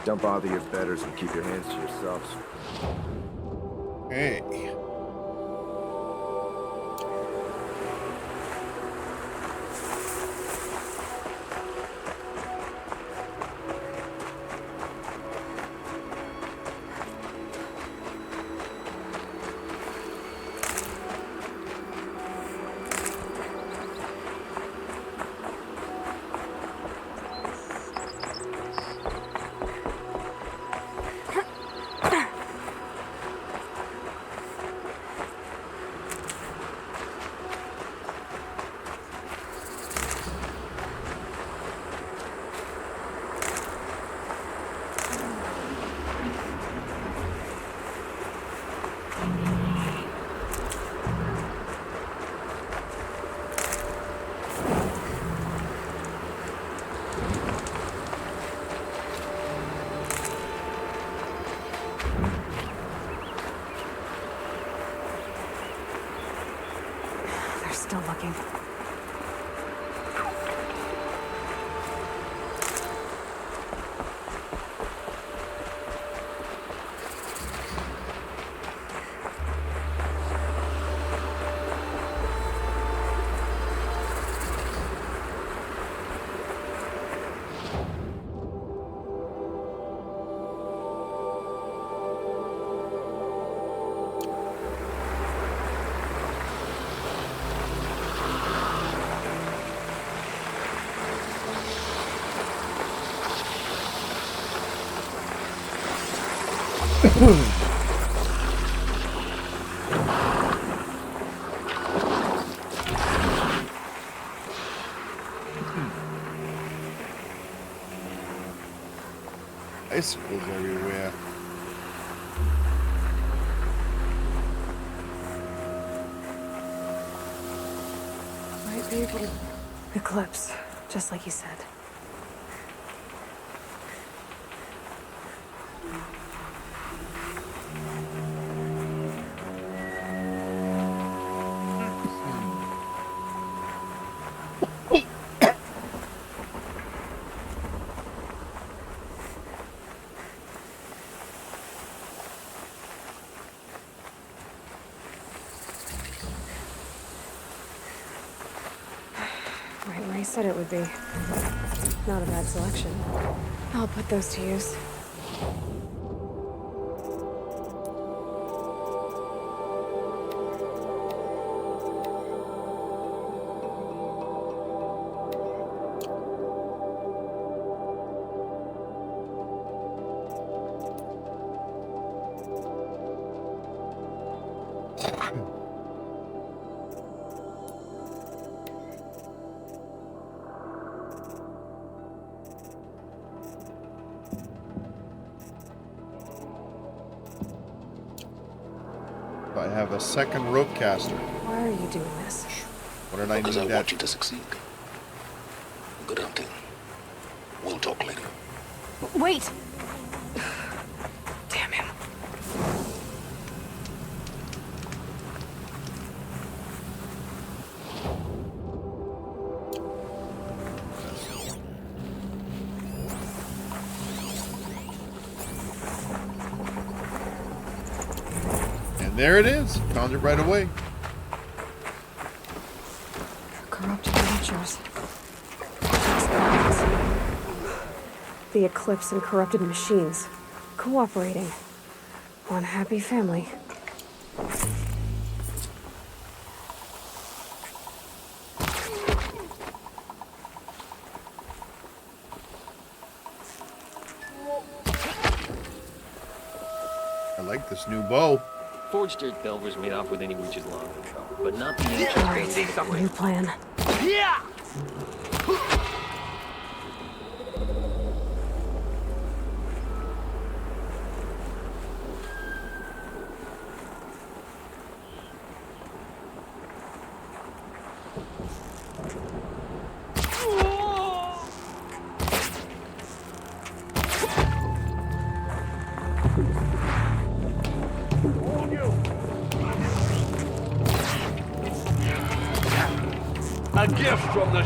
Don't bother your betters and keep your hands to yourselves. Hey. Icicles everywhere. Right, baby. Eclipse, just like you said. Right where he said it would be. Not a bad selection. I'll put those to use. I have a second rope caster. Why are you doing this? What did I Because need I that? want you to succeed. Good hunting. We'll talk later. Wait! Damn him. And there it is. Found it right away. Corrupted creatures. The Eclipse and corrupted machines. Cooperating. One happy family. I like this new bow. Forged earth delvers made off with any witches long ago, but not the ancient All right, new plan. Yeah! A gift from the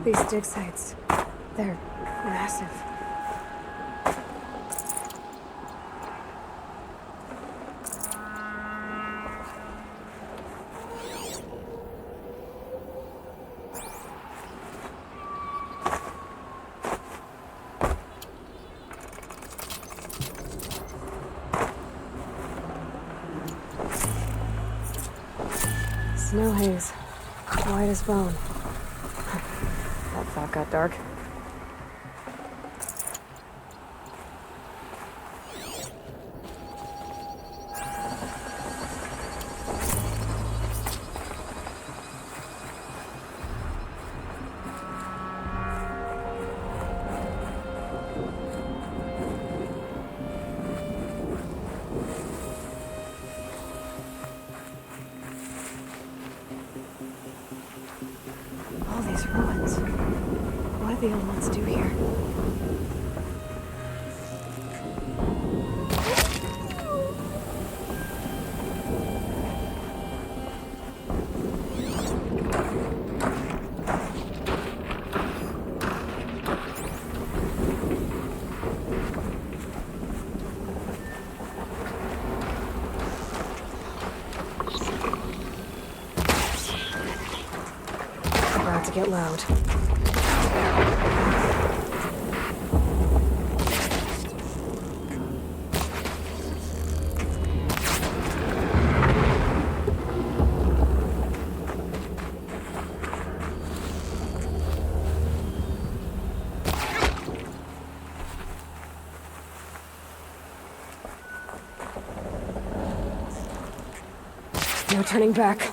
These dig sites, they're massive. Snow haze, white as bone. That thought got dark. do the elements do here? About to get loud. No turning back.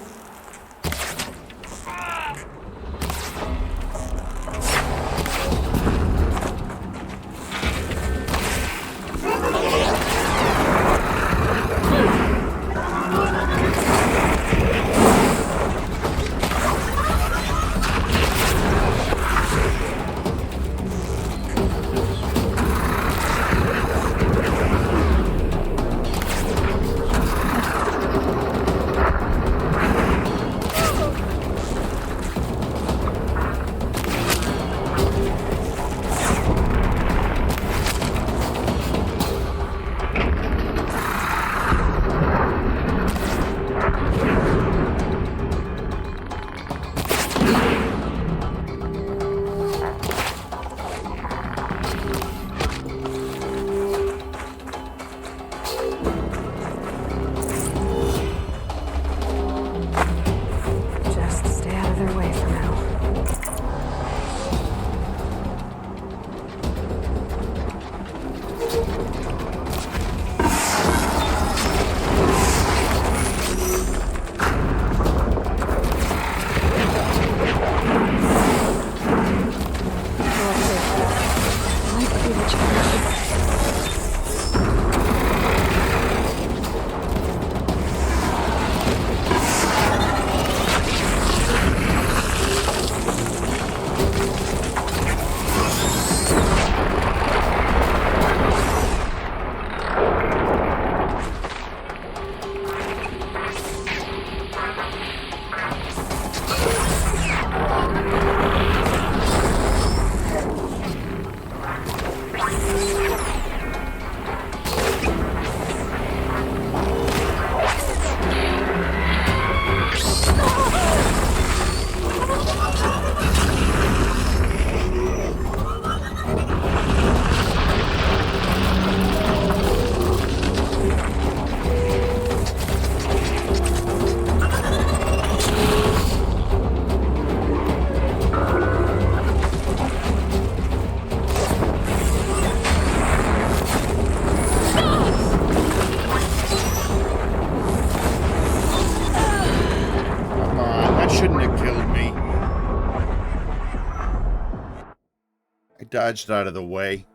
Dodged out of the way.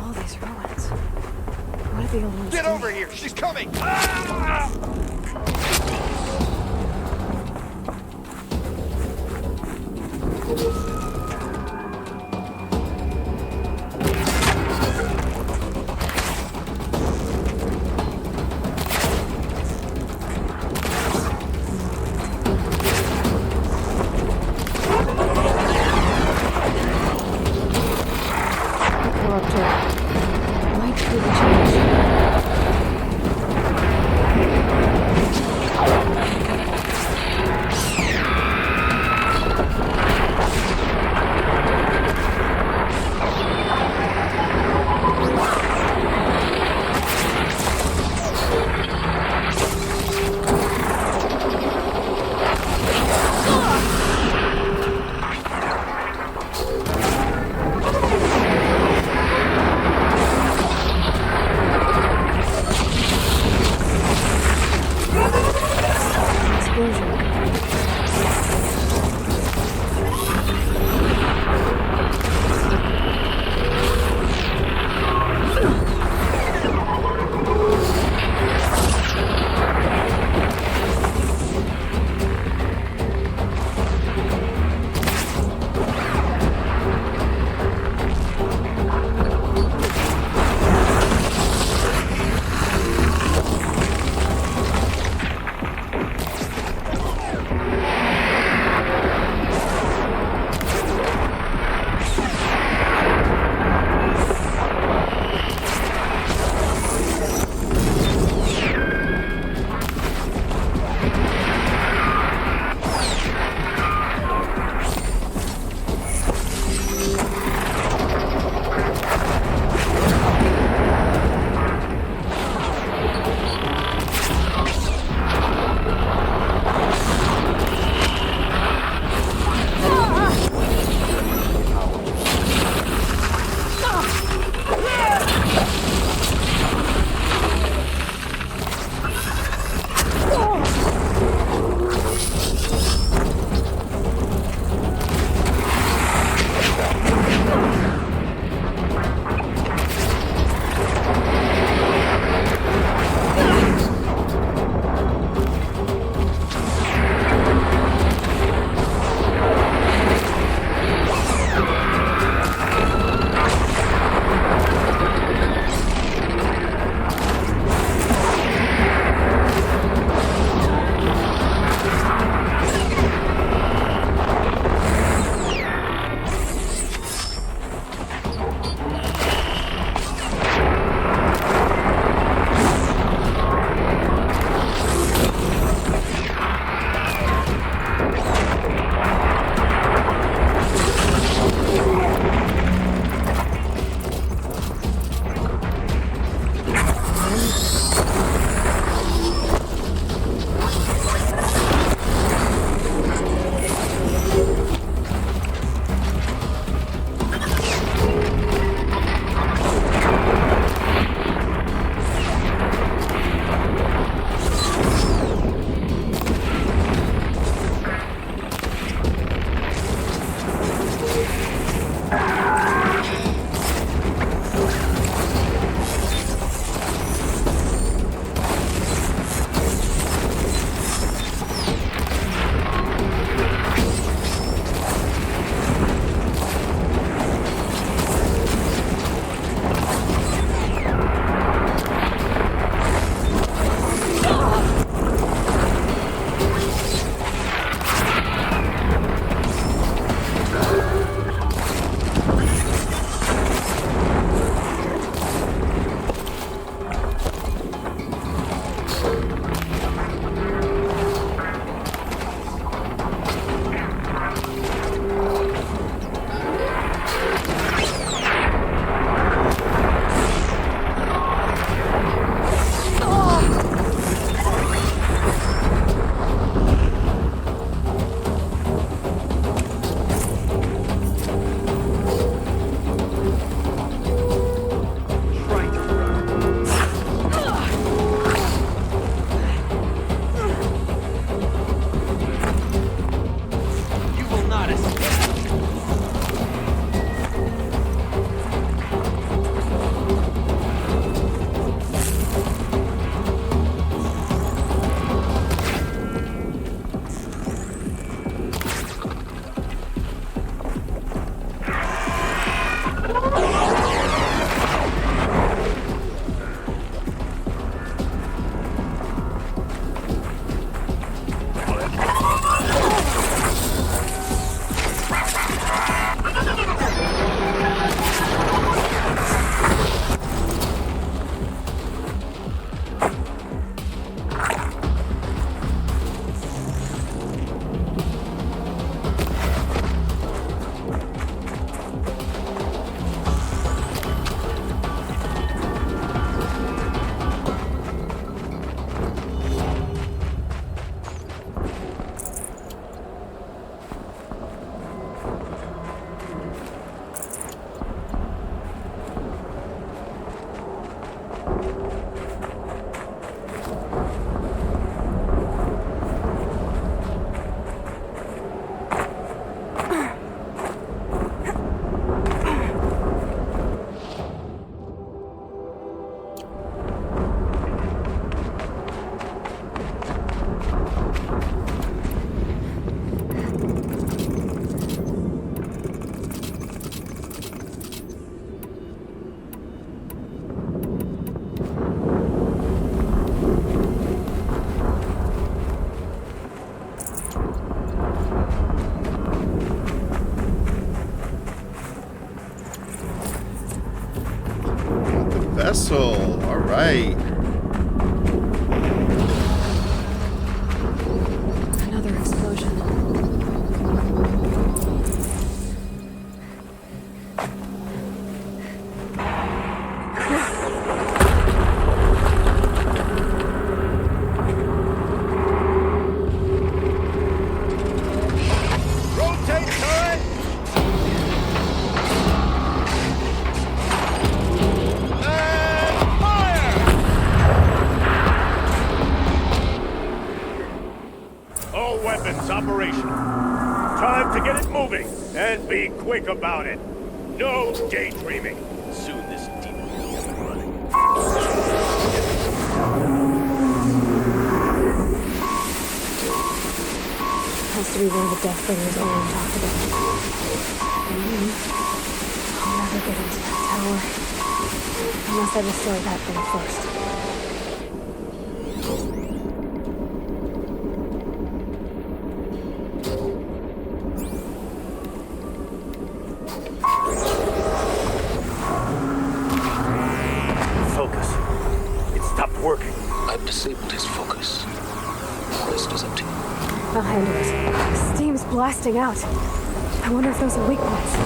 All these ruins. What are the elements Get doing? over here! She's coming! Ah! vessel. All right. Another explosion. Rotate turret! And fire! All weapons operational. Time to get it moving, and be quick about it. No daydreaming. Soon this demon will be up and running. Has to be where the Death Bringers Aloy talked about. I'll never get into that tower. Unless I destroy that thing first. Focus. It stopped working. I've disabled his focus. The rest is up to you. I'll handle it. Steam's blasting out. I wonder if those are weak points.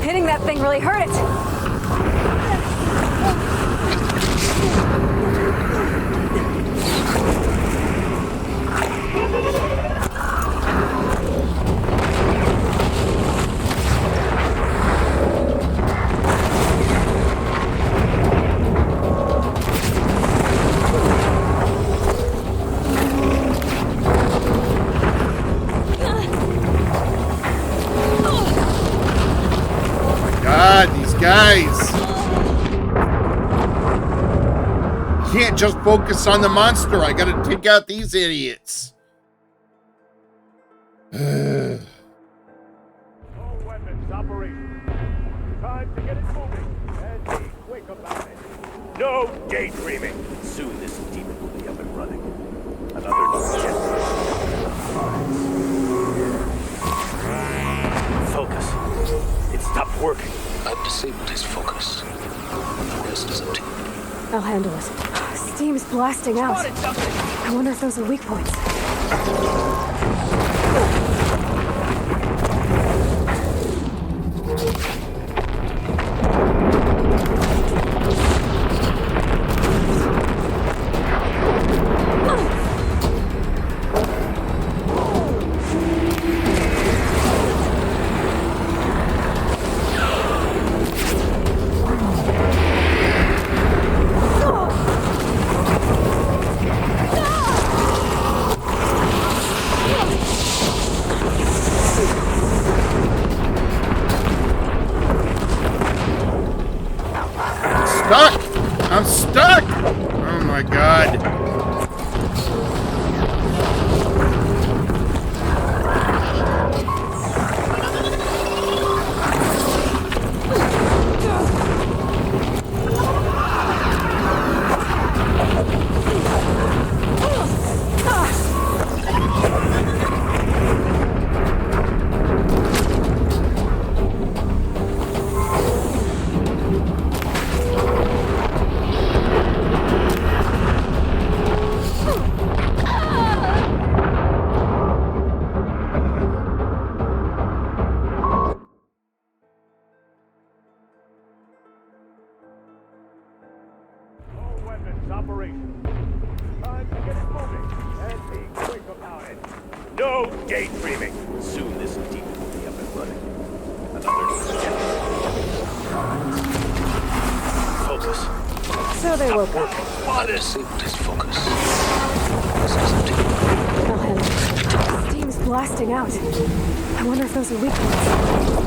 Hitting that thing really hurt it. God, these guys. Can't just focus on the monster. I gotta take out these idiots. All weapons operational. Time to get it moving, and be quick about it. No daydreaming. Soon this demon will be up and running. Another jet. Focus. It stopped working. I've disabled his focus. The rest is up to you. I'll handle it. Steam's blasting out. I wonder if those are weak points. Stuck! I'm stuck! Oh my god. No daydreaming. Soon this demon will be up and running. Another jet. Focus. So they woke up. Disabled his focus. Melhan, steam's blasting out. I wonder if those are weak points.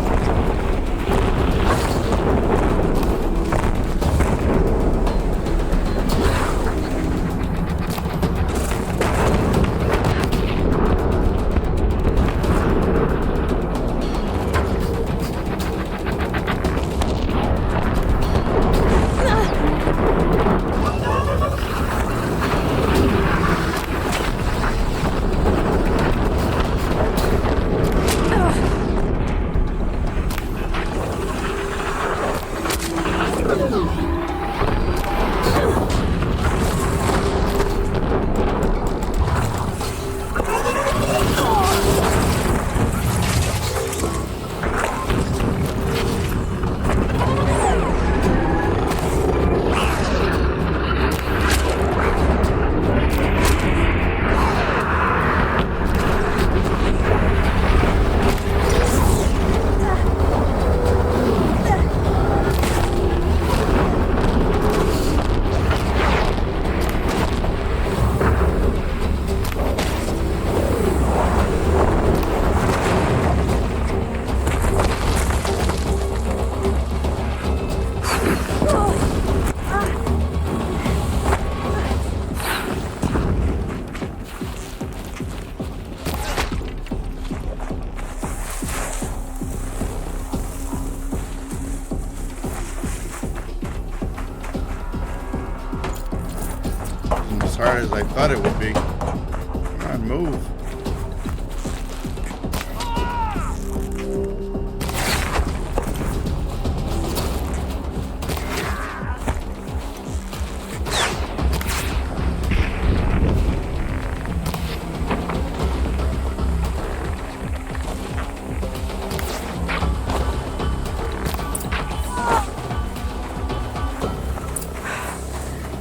As hard as I thought it would be. Come on, move.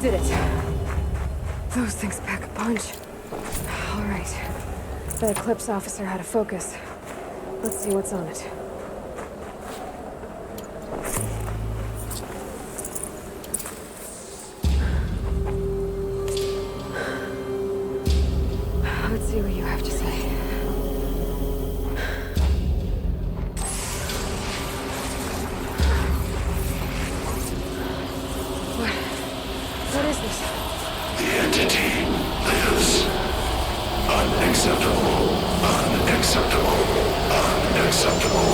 Did it. Those things pack a punch. All right. The Eclipse officer had a focus. Let's see what's on it. Let's see what you have to say. What is this? The entity lives. Unacceptable. Unacceptable. Unacceptable.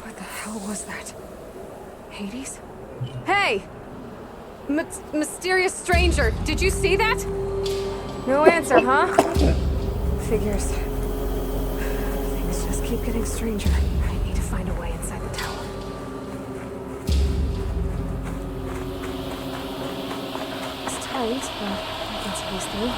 What the hell was that? Hades? Hey! Mysterious stranger, did you see that? No answer, huh? Figures. Things just keep getting stranger. I need to find a way inside the tower. It's tight, but I can squeeze through.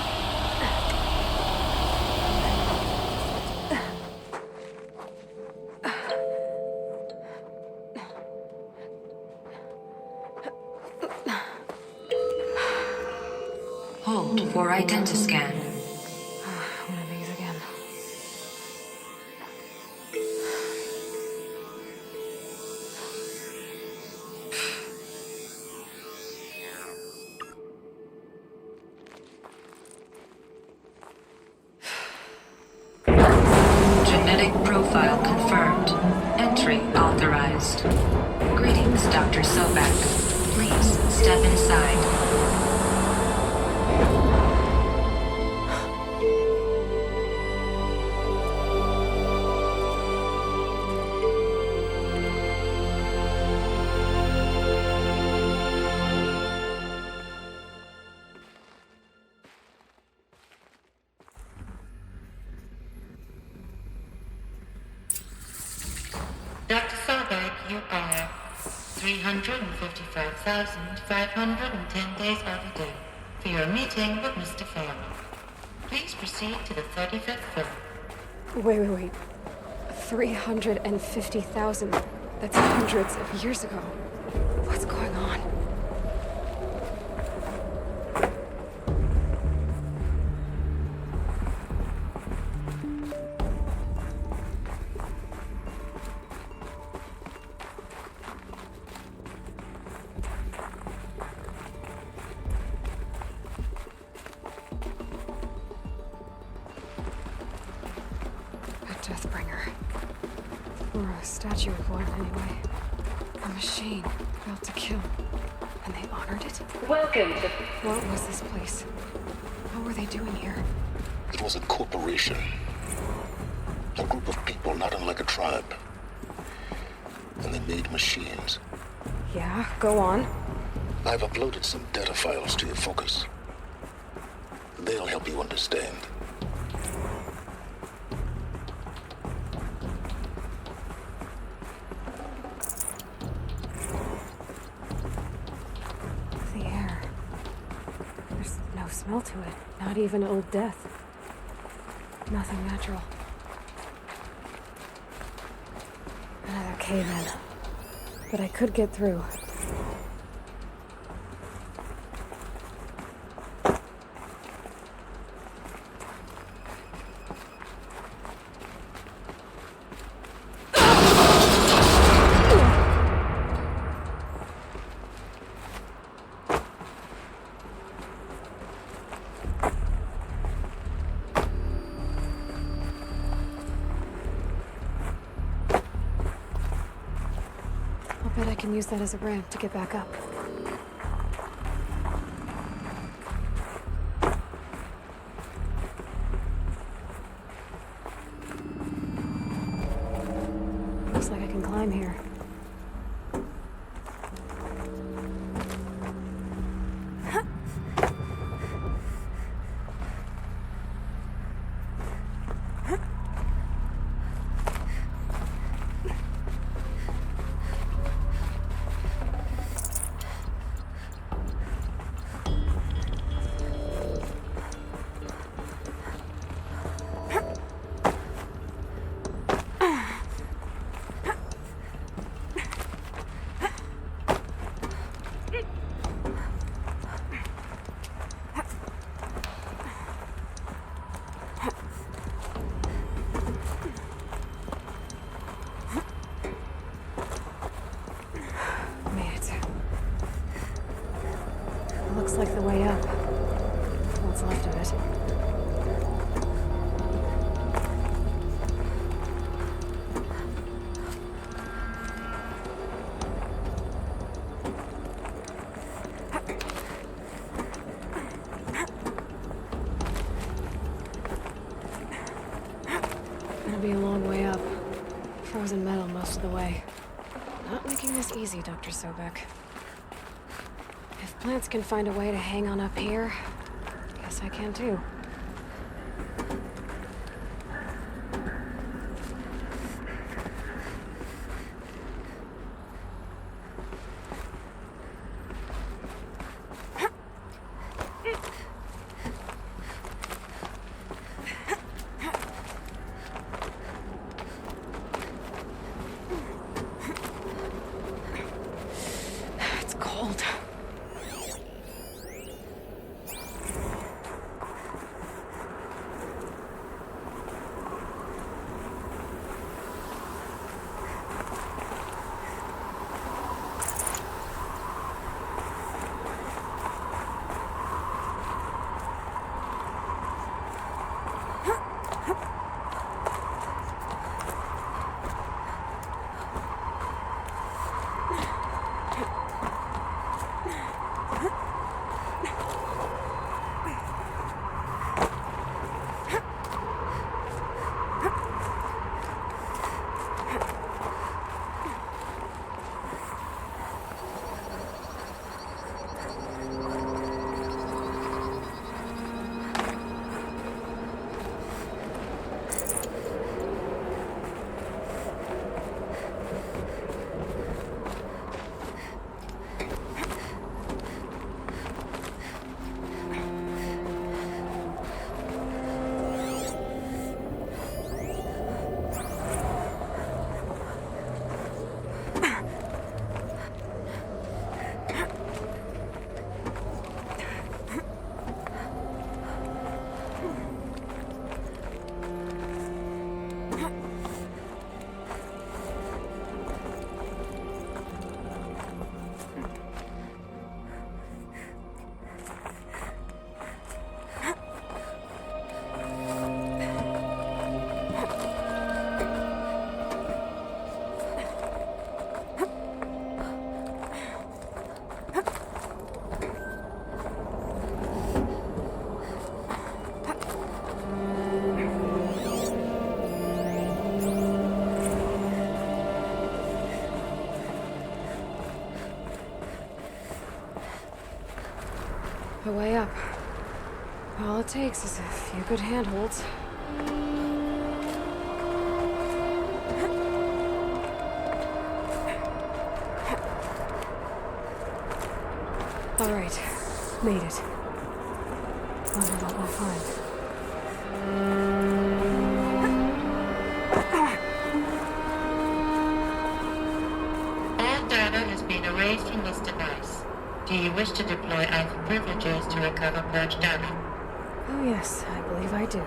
Hold for identiscan. One of these again. Genetic profile confirmed. Entry authorized. Greetings, Dr. Sobek. Please step inside. Dr. Sobek, you are 355,510 days of the day for your meeting with Mr. Fairley. Please proceed to the 35th floor. Wait. 350,000. That's hundreds of years ago. What's going on? Deathbringer. Or a statue of one, anyway. A machine built to kill. And they honored it? Welcome to... What was this place? What were they doing here? It was a corporation. A group of people not unlike a tribe. And they made machines. Yeah, go on. I've uploaded some data files to your focus. They'll help you understand. The air. There's no smell to it. Not even old death. Nothing natural. Another cave-in. But I could get through. Bet I can use that as a ramp to get back up. Looks like I can climb here. Looks like the way up. What's left of it. Gonna be a long way up. Frozen metal most of the way. Not making this easy, Dr. Sobek. If plants can find a way to hang on up here, guess I can too. It's cold. the way up. All it takes is a few good handholds. All right, made it. Wonder what we'll find. All data has been erased from this device. Do you wish to deploy Alpha privileges to recover purged data? Oh yes, I believe I do.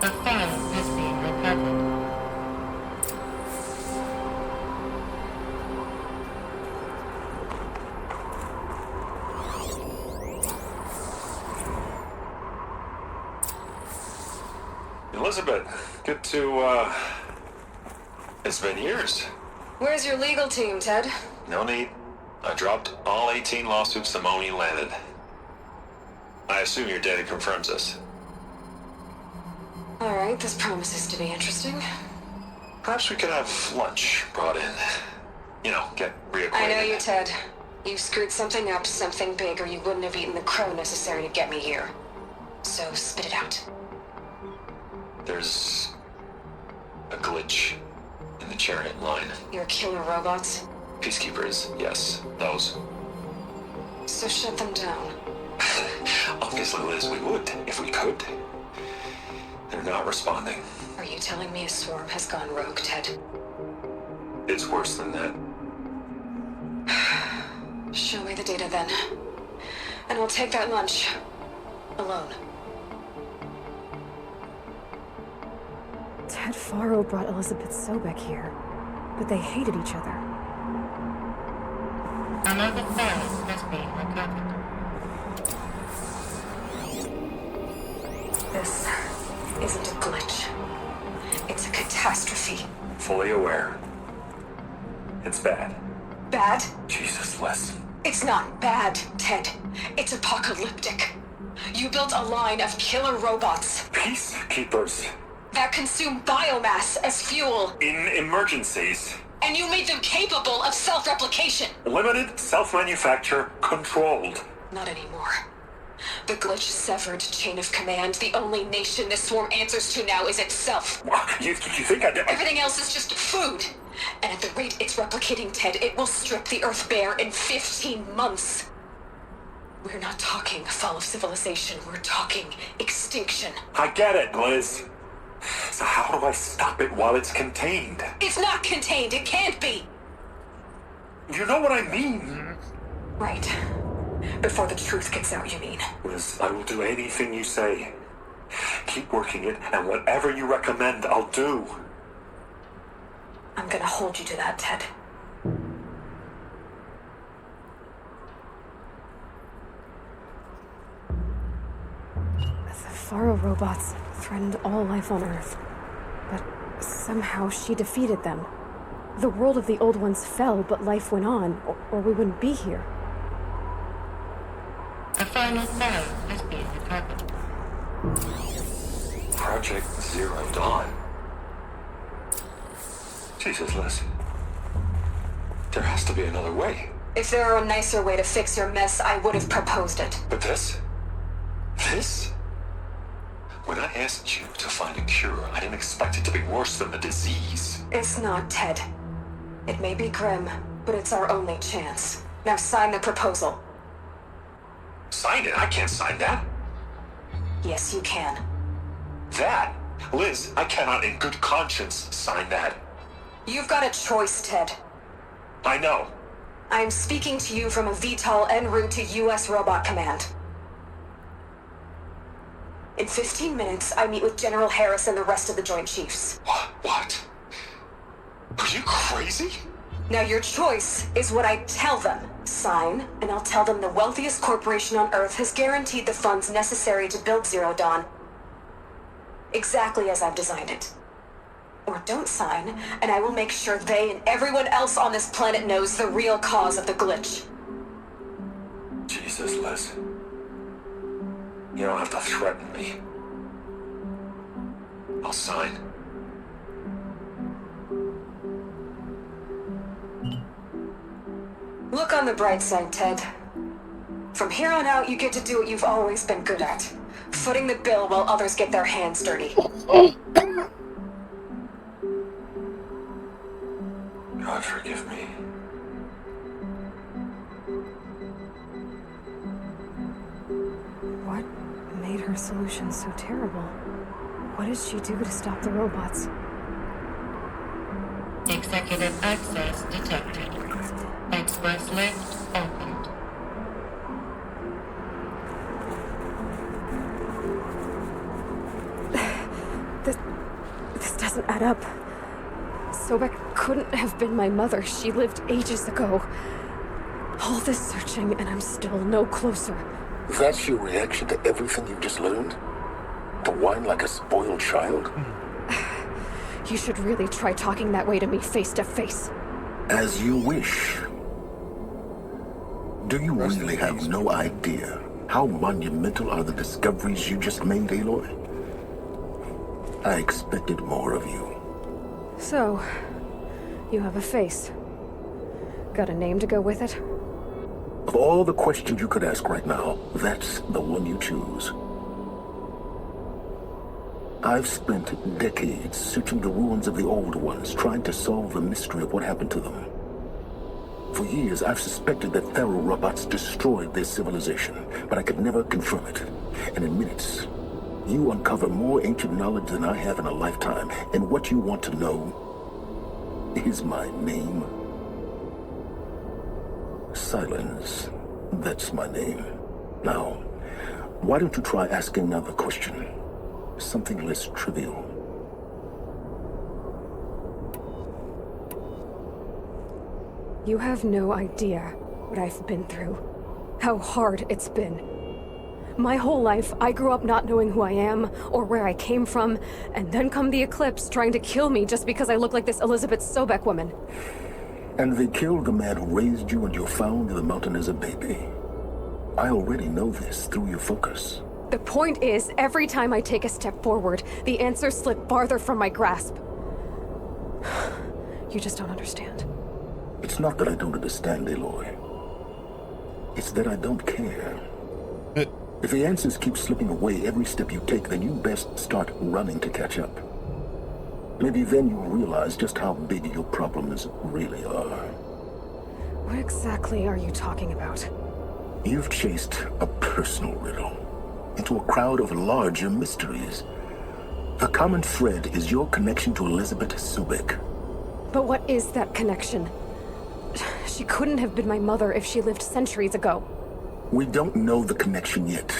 A file has been recovered. Elizabeth, good to, It's been years. Where's your legal team, Ted? No need. I dropped all 18 lawsuits the moment you landed. I assume your data confirms this. All right, this promises to be interesting. Perhaps we could have lunch brought in. You know, get reacquainted. I know you, Ted. You screwed something up, something big, or you wouldn't have eaten the crow necessary to get me here. So spit it out. There's a glitch in the chariot line. Your killer robots? Peacekeepers, yes, those. So shut them down. Obviously, Liz, we would, if we could. They're not responding. Are you telling me a swarm has gone rogue, Ted? It's worse than that. Show me the data then. And I'll take that lunch. Alone. Ted Faro brought Elizabeth Sobek here, but they hated each other. Another file has been recovered. This isn't a glitch. It's a catastrophe. Fully aware. It's bad. Bad? Jesus, Les. It's not bad, Ted. It's apocalyptic. You built a line of killer robots Peacekeepers. that consume biomass as fuel, In emergencies. and you made them capable of self-replication. Limited, self-manufacture, controlled. Not anymore. The glitch severed chain of command. The only nation this swarm answers to now is itself. You think I did? Everything else is just food. And at the rate it's replicating, Ted, it will strip the Earth bare in 15 months. We're not talking fall of civilization. We're talking extinction. I get it, Liz. So how do I stop it while it's contained? It's not contained. It can't be. You know what I mean? Right. Before the truth gets out, you mean? Liz, I will do anything you say. Keep working it, and whatever you recommend, I'll do. I'm gonna hold you to that, Ted. The Faro robots threatened all life on Earth. But somehow she defeated them. The world of the old ones fell, but life went on, or we wouldn't be here. A final file has been recovered. Project Zero Dawn. Jesus, Liz. There has to be another way. If there were a nicer way to fix your mess, I would have proposed it. But this? This? When I asked you to find a cure, I didn't expect it to be worse than the disease. It's not, Ted. It may be grim, but it's our only chance. Now sign the proposal. Sign it? I can't sign that. Yes, you can. That? Liz, I cannot in good conscience sign that. You've got a choice, Ted. I know. I'm speaking to you from a VTOL en route to U.S. Robot Command. In 15 minutes, I meet with General Harris and the rest of the Joint Chiefs. What? Are you crazy? Now your choice is what I tell them. Sign, and I'll tell them the wealthiest corporation on Earth has guaranteed the funds necessary to build Zero Dawn. Exactly as I've designed it. Or don't sign, and I will make sure they and everyone else on this planet knows the real cause of the glitch. Jesus, Liz. You don't have to threaten me. I'll sign. Look on the bright side, Ted. From here on out, you get to do what you've always been good at. Footing the bill while others get their hands dirty. God forgive me. What made her solution so terrible? What did she do to stop the robots? Executive access detected. Express lift opened. This doesn't add up. Sobek couldn't have been my mother. She lived ages ago. All this searching, and I'm still no closer. That's your reaction to everything you've just learned? To whine like a spoiled child? You should really try talking that way to me face to face. As you wish. Do you really have no idea how monumental are the discoveries you just made, Aloy? I expected more of you. So, you have a face. Got a name to go with it? Of all the questions you could ask right now, that's the one you choose. I've spent decades searching the ruins of the old ones, trying to solve the mystery of what happened to them. For years, I've suspected that Thero robots destroyed their civilization, but I could never confirm it. And in minutes, you uncover more ancient knowledge than I have in a lifetime, and what you want to know is my name. Silence. That's my name. Now, why don't you try asking another question? Something less trivial. You have no idea what I've been through. How hard it's been. My whole life, I grew up not knowing who I am or where I came from, and then come the Eclipse trying to kill me just because I look like this Elizabeth Sobek woman. And they killed the man who raised you and you found in the mountain as a baby. I already know this through your focus. The point is, every time I take a step forward, the answers slip farther from my grasp. You just don't understand. It's not that I don't understand, Aloy. It's that I don't care. If the answers keep slipping away every step you take, then you best start running to catch up. Maybe then you'll realize just how big your problems really are. What exactly are you talking about? You've chased a personal riddle into a crowd of larger mysteries. The common thread is your connection to Elizabeth Sobek. But what is that connection? She couldn't have been my mother if she lived centuries ago. We don't know the connection yet.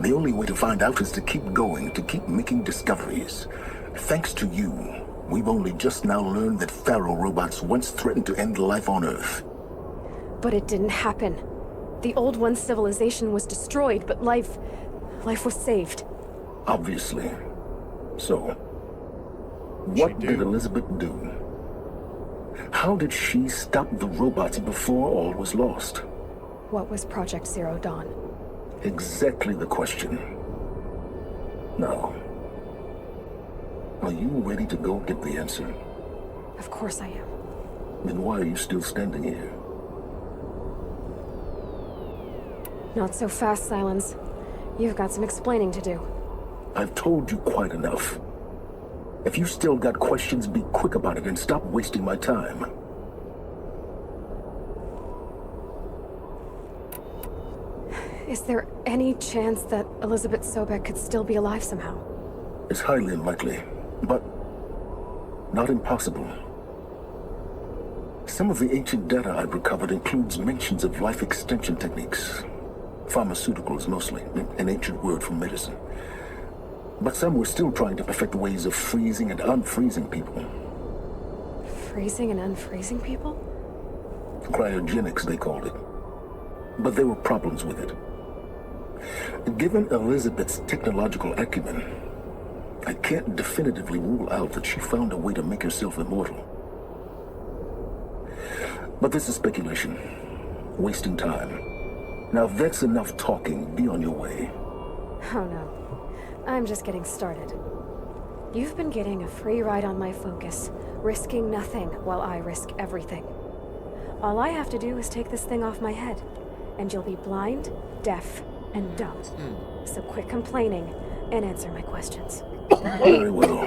The only way to find out is to keep going, to keep making discoveries. Thanks to you, we've only just now learned that Thero robots once threatened to end life on Earth. But it didn't happen. The old one's civilization was destroyed, but life was saved. Obviously. So, what did Elizabeth do? How did she stop the robots before all was lost? What was Project Zero Dawn? Exactly the question. Now, are you ready to go get the answer? Of course I am. Then why are you still standing here? Not so fast, Silence. You've got some explaining to do. I've told you quite enough. If you still got questions, be quick about it and stop wasting my time. Is there any chance that Elizabeth Sobek could still be alive somehow? It's highly unlikely, but not impossible. Some of the ancient data I've recovered includes mentions of life extension techniques. Pharmaceuticals mostly, an ancient word for medicine. But some were still trying to perfect ways of freezing and unfreezing people. Freezing and unfreezing people? Cryogenics, they called it. But there were problems with it. Given Elizabeth's technological acumen, I can't definitively rule out that she found a way to make herself immortal. But this is speculation. Wasting time. Now that's enough talking. Be on your way. Oh no. I'm just getting started. You've been getting a free ride on my focus, risking nothing while I risk everything. All I have to do is take this thing off my head. and you'll be blind, deaf, and dumb. So quit complaining and answer my questions. Very well.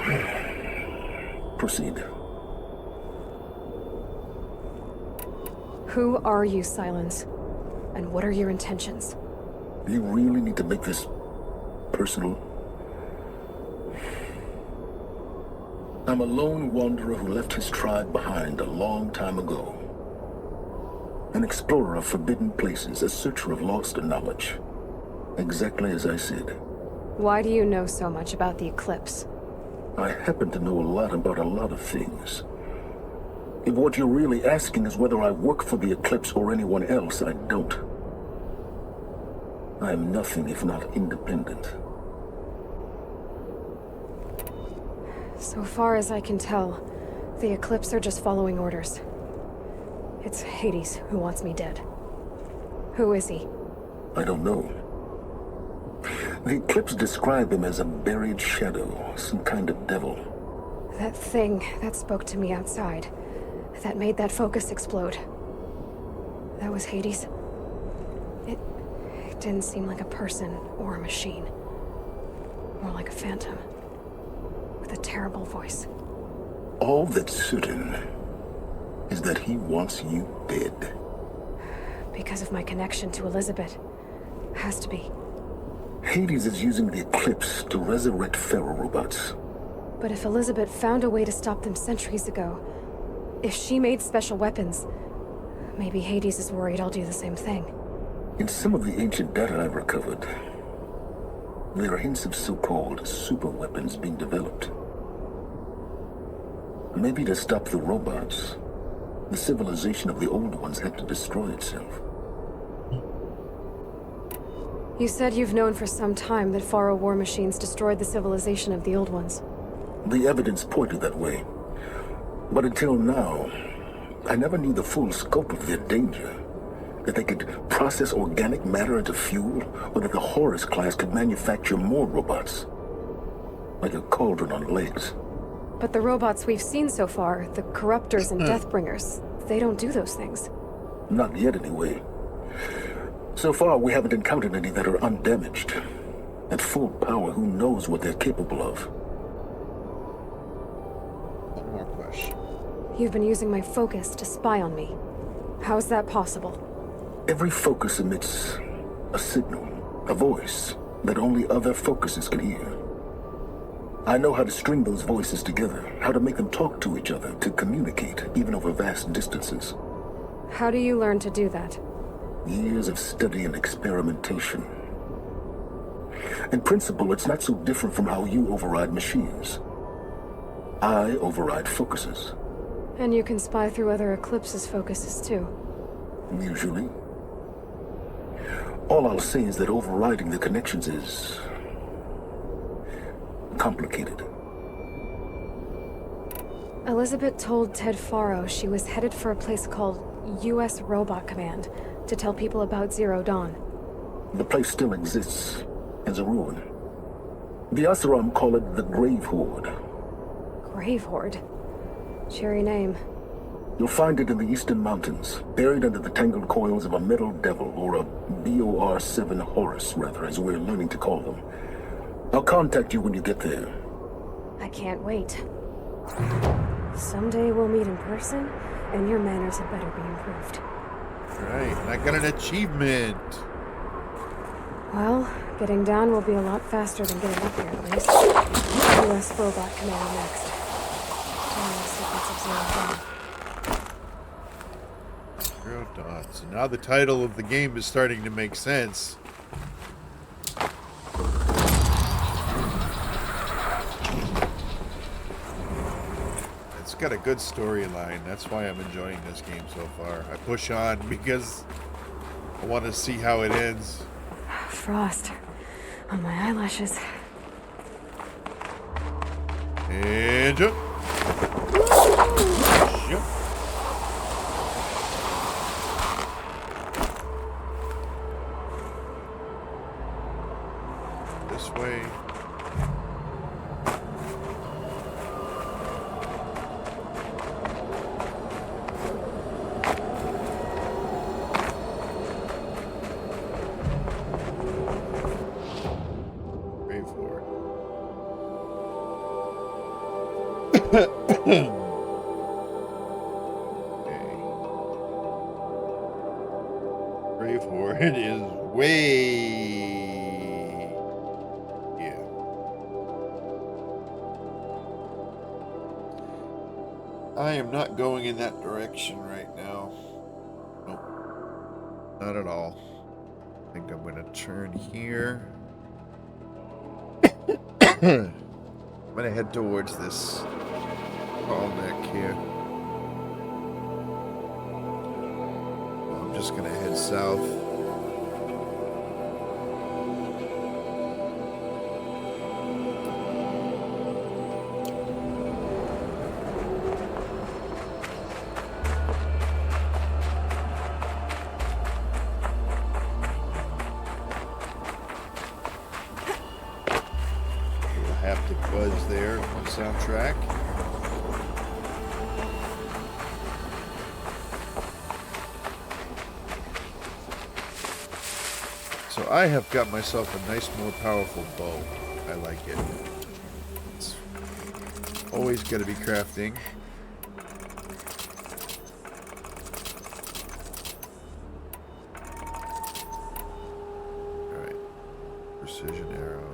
Proceed. Who are you, Silence? And what are your intentions? You really need to make this personal? I'm a lone wanderer who left his tribe behind a long time ago. An explorer of forbidden places, a searcher of lost knowledge. Exactly as I said. Why do you know so much about the eclipse? I happen to know a lot about a lot of things. If what you're really asking is whether I work for the eclipse or anyone else, I don't. I am nothing if not independent. So far as I can tell, the eclipse are just following orders. It's Hades who wants me dead. Who is he? I don't know. The eclipse described him as a buried shadow, some kind of devil. That thing that spoke to me outside, that made that focus explode. That was Hades. It didn't seem like a person or a machine. More like a phantom. With a terrible voice. All that's certain is that he wants you dead. Because of my connection to Elizabeth. Has to be. Hades is using the eclipse to resurrect feral robots. But if Elizabeth found a way to stop them centuries ago, if she made special weapons, maybe Hades is worried I'll do the same thing. In some of the ancient data I've recovered, there are hints of so-called super weapons being developed. Maybe to stop the robots, the civilization of the old ones had to destroy itself. You said you've known for some time that Faro war machines destroyed the civilization of the old ones. The evidence pointed that way. But until now, I never knew the full scope of their danger. That they could process organic matter into fuel, or that the Horus class could manufacture more robots. Like a cauldron on legs. But the robots we've seen so far, the Corruptors and Deathbringers, they don't do those things. Not yet, anyway. So far, we haven't encountered any that are undamaged. At full power, who knows what they're capable of? One more question. You've been using my focus to spy on me. How's that possible? Every focus emits a signal, a voice, that only other focuses can hear. I know how to string those voices together, how to make them talk to each other, to communicate, even over vast distances. How do you learn to do that? Years of study and experimentation. In principle, it's not so different from how you override machines. I override focuses. And you can spy through other Eclipse's focuses too. Usually. All I'll say is that overriding the connections is complicated. Elizabeth told Ted Faro she was headed for a place called U.S. Robot Command to tell people about Zero Dawn. The place still exists as a ruin. The Asaram call it the Grave Horde. Grave Horde? Cheery name. You'll find it in the Eastern Mountains, buried under the tangled coils of a metal devil, or a BOR-7 Horus, rather, as we're learning to call them. I'll contact you when you get there. I can't wait. Someday we'll meet in person, and your manners had better be improved. Right, and I got an achievement. Well, getting down will be a lot faster than getting up here, at least. U.S. Robot Command next. Secrets of Zero Dawn. Zero Dawn. So now the title of the game is starting to make sense. It's got a good storyline. That's why I'm enjoying this game so far. I push on because I want to see how it ends. Frost on my eyelashes. And jump. Jump. This way. Brave Horde is way... yeah. I am not going in that direction right now. Nope. Not at all. I think I'm going to turn here. I'm going to head towards this neck here. I'm just going to head south. Haptic buzz there on the soundtrack. So I have got myself a nice, more powerful bow. I like it. It's always got to be crafting. All right, precision arrow.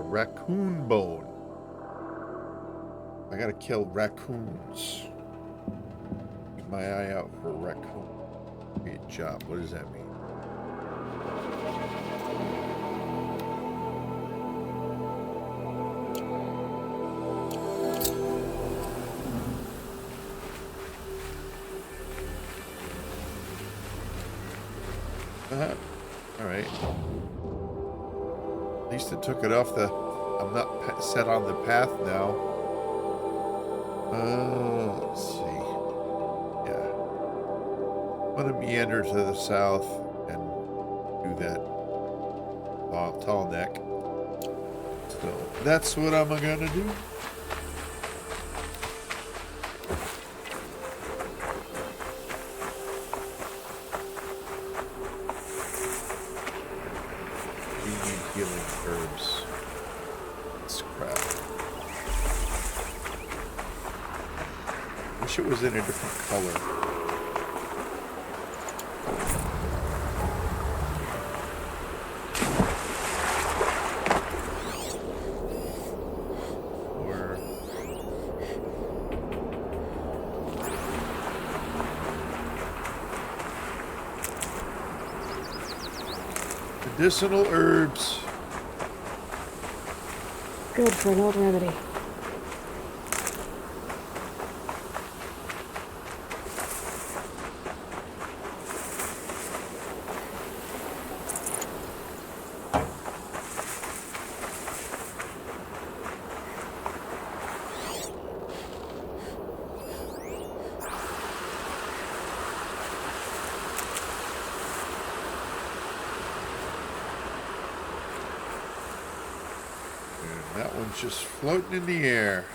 Raccoon bone. I gotta kill raccoons. Keep my eye out for a raccoon. Great job. What does that mean? All right. At least it took it off the... I'm not set on the path now. Let's see. Yeah. I'm going to meander to the south and do that tall neck. So that's what I'm going to do. We need healing herbs. Crap. Wish it was in a different color. Or medicinal herbs. Good for an old remedy. That one's just floating in the air.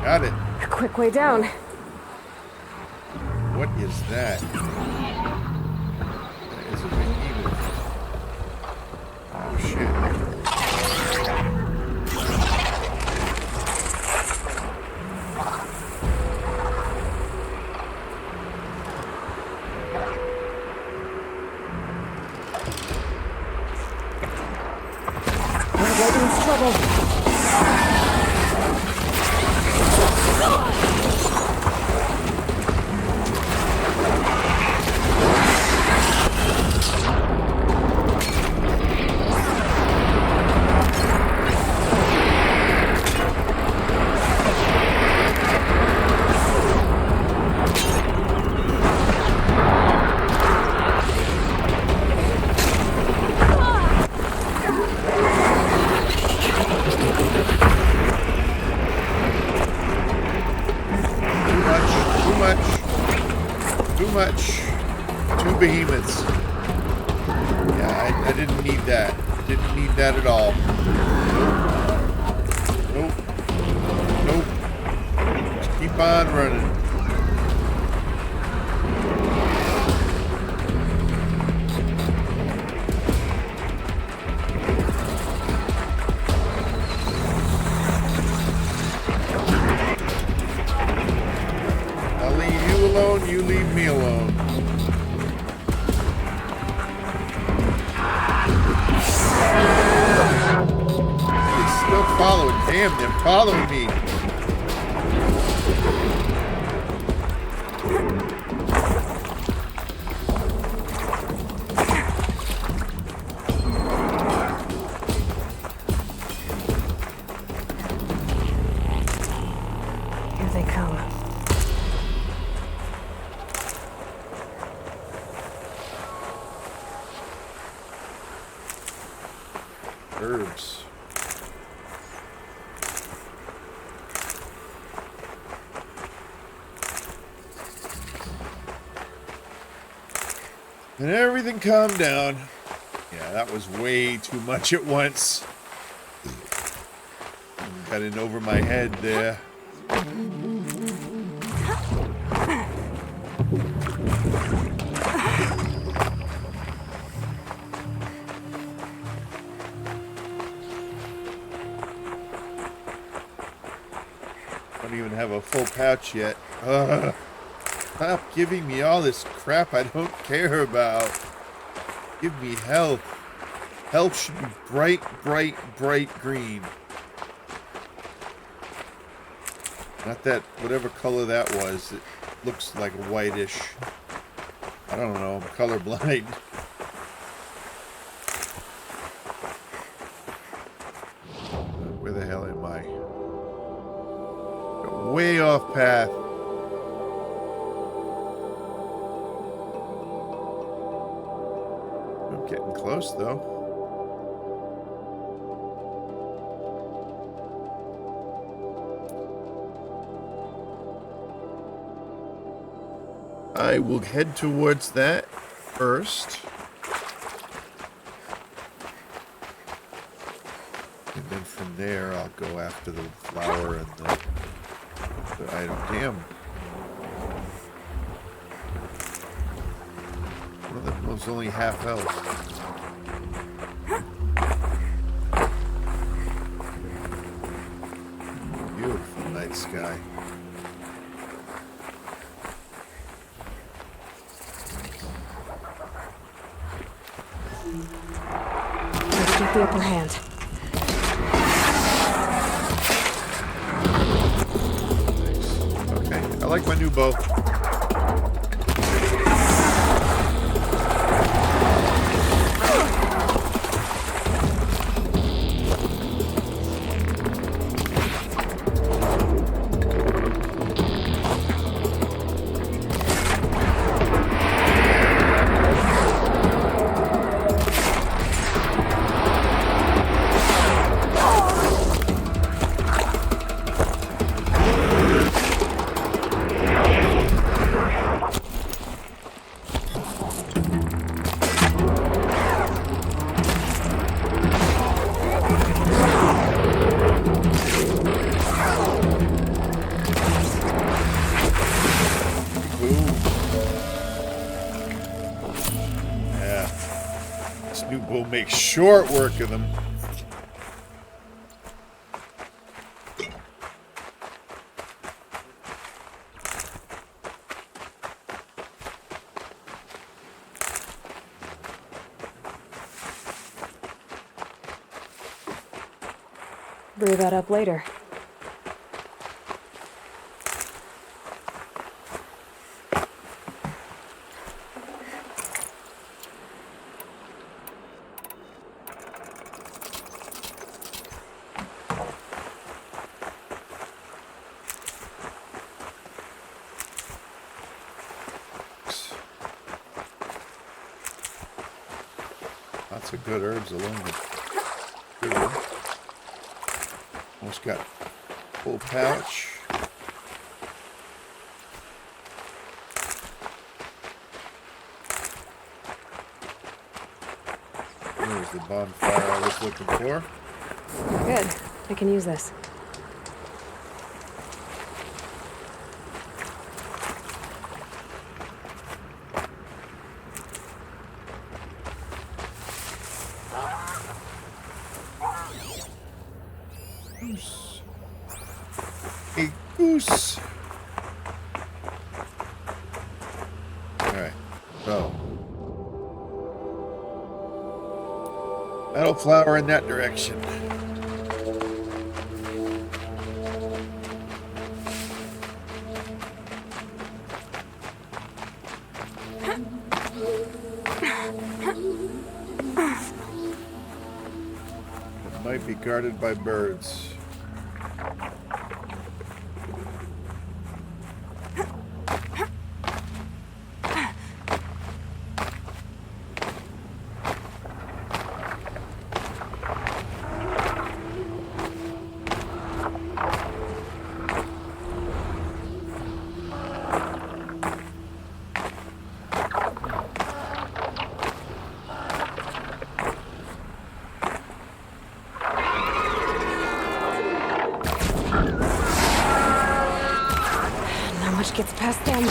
Got it. A quick way down. What is that? That is a behemoth. Oh shit. Too much. 2 behemoths. Yeah, I didn't need that. Didn't need that at all. Nope. Nope. Just keep on running. I'll leave you alone, you leave me alone. Still following. Damn, they're following me. Here they come. Herbs. And everything calmed down. Yeah, that was way too much at once. Got in over my head there. Don't even have a full pouch yet. Ugh. Stop giving me all this crap I don't care about. Give me health. Health should be bright, bright, bright green. Not that, whatever color that was, it looks like whitish. I don't know, I'm colorblind. Where the hell am I? Way off path. I'm getting close though. I will head towards that first. And then from there, I'll go after the flower and the item. Damn. One of them was only half health. Beautiful night sky. Let's get the upper hand. Okay, I like my new bow. We'll make short work of them. Brew that up later. Lots of good herbs along the river. Almost got full pouch. There's the bonfire I was looking for. Good. I can use this. Goose. A goose. Alright, so. Metal flower in that direction. It might be guarded by birds. Not much gets past them.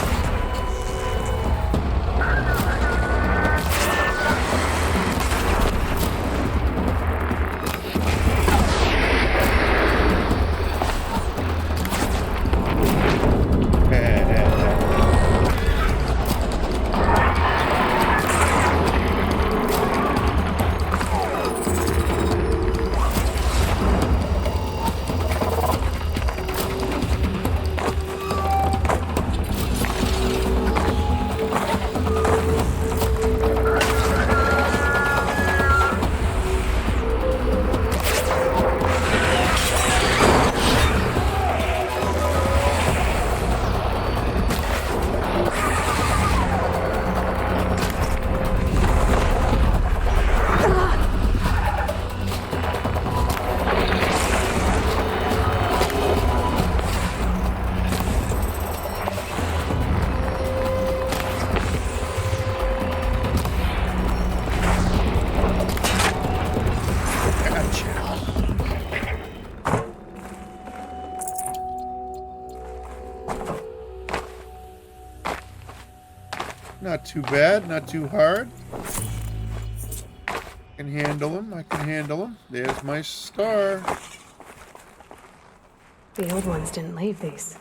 Not too bad, not too hard. I can handle them, I can handle them. There's my star. The old ones didn't leave these.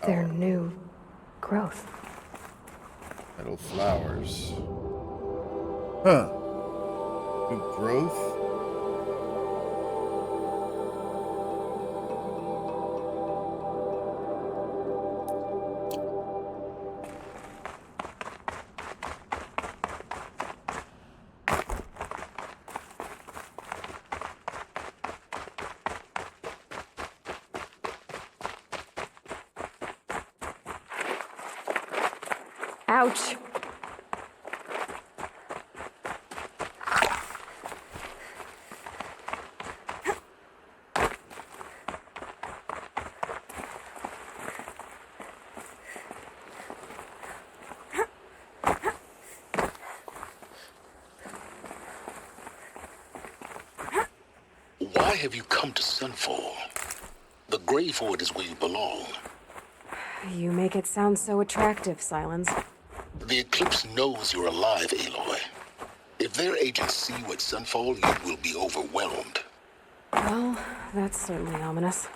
They're new growth. Metal flowers. Huh. New growth. Ouch. Why have you come to Sunfall? The grave hoard is where you belong. You make it sound so attractive, Silence. The Eclipse knows you're alive, Aloy. If their agents see you at Sunfall, you will be overwhelmed. Well, that's certainly ominous.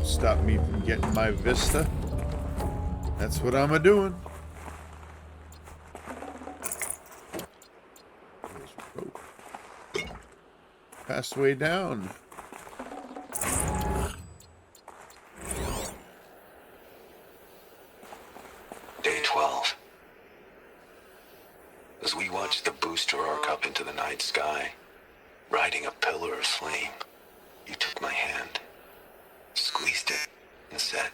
Stop me from getting my vista. That's what I'm a-doing. Pathway down. 12. As we watched the booster arc up into the night sky, riding a pillar of flame, you took my hand, squeezed it, and said,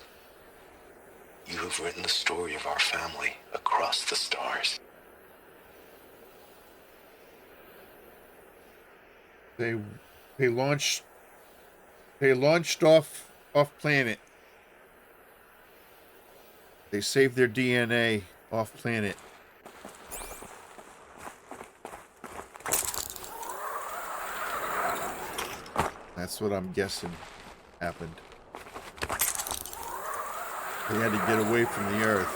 "You have written the story of our family across the stars." They launched off planet. They saved their DNA off planet. That's what I'm guessing happened. They had to get away from the Earth.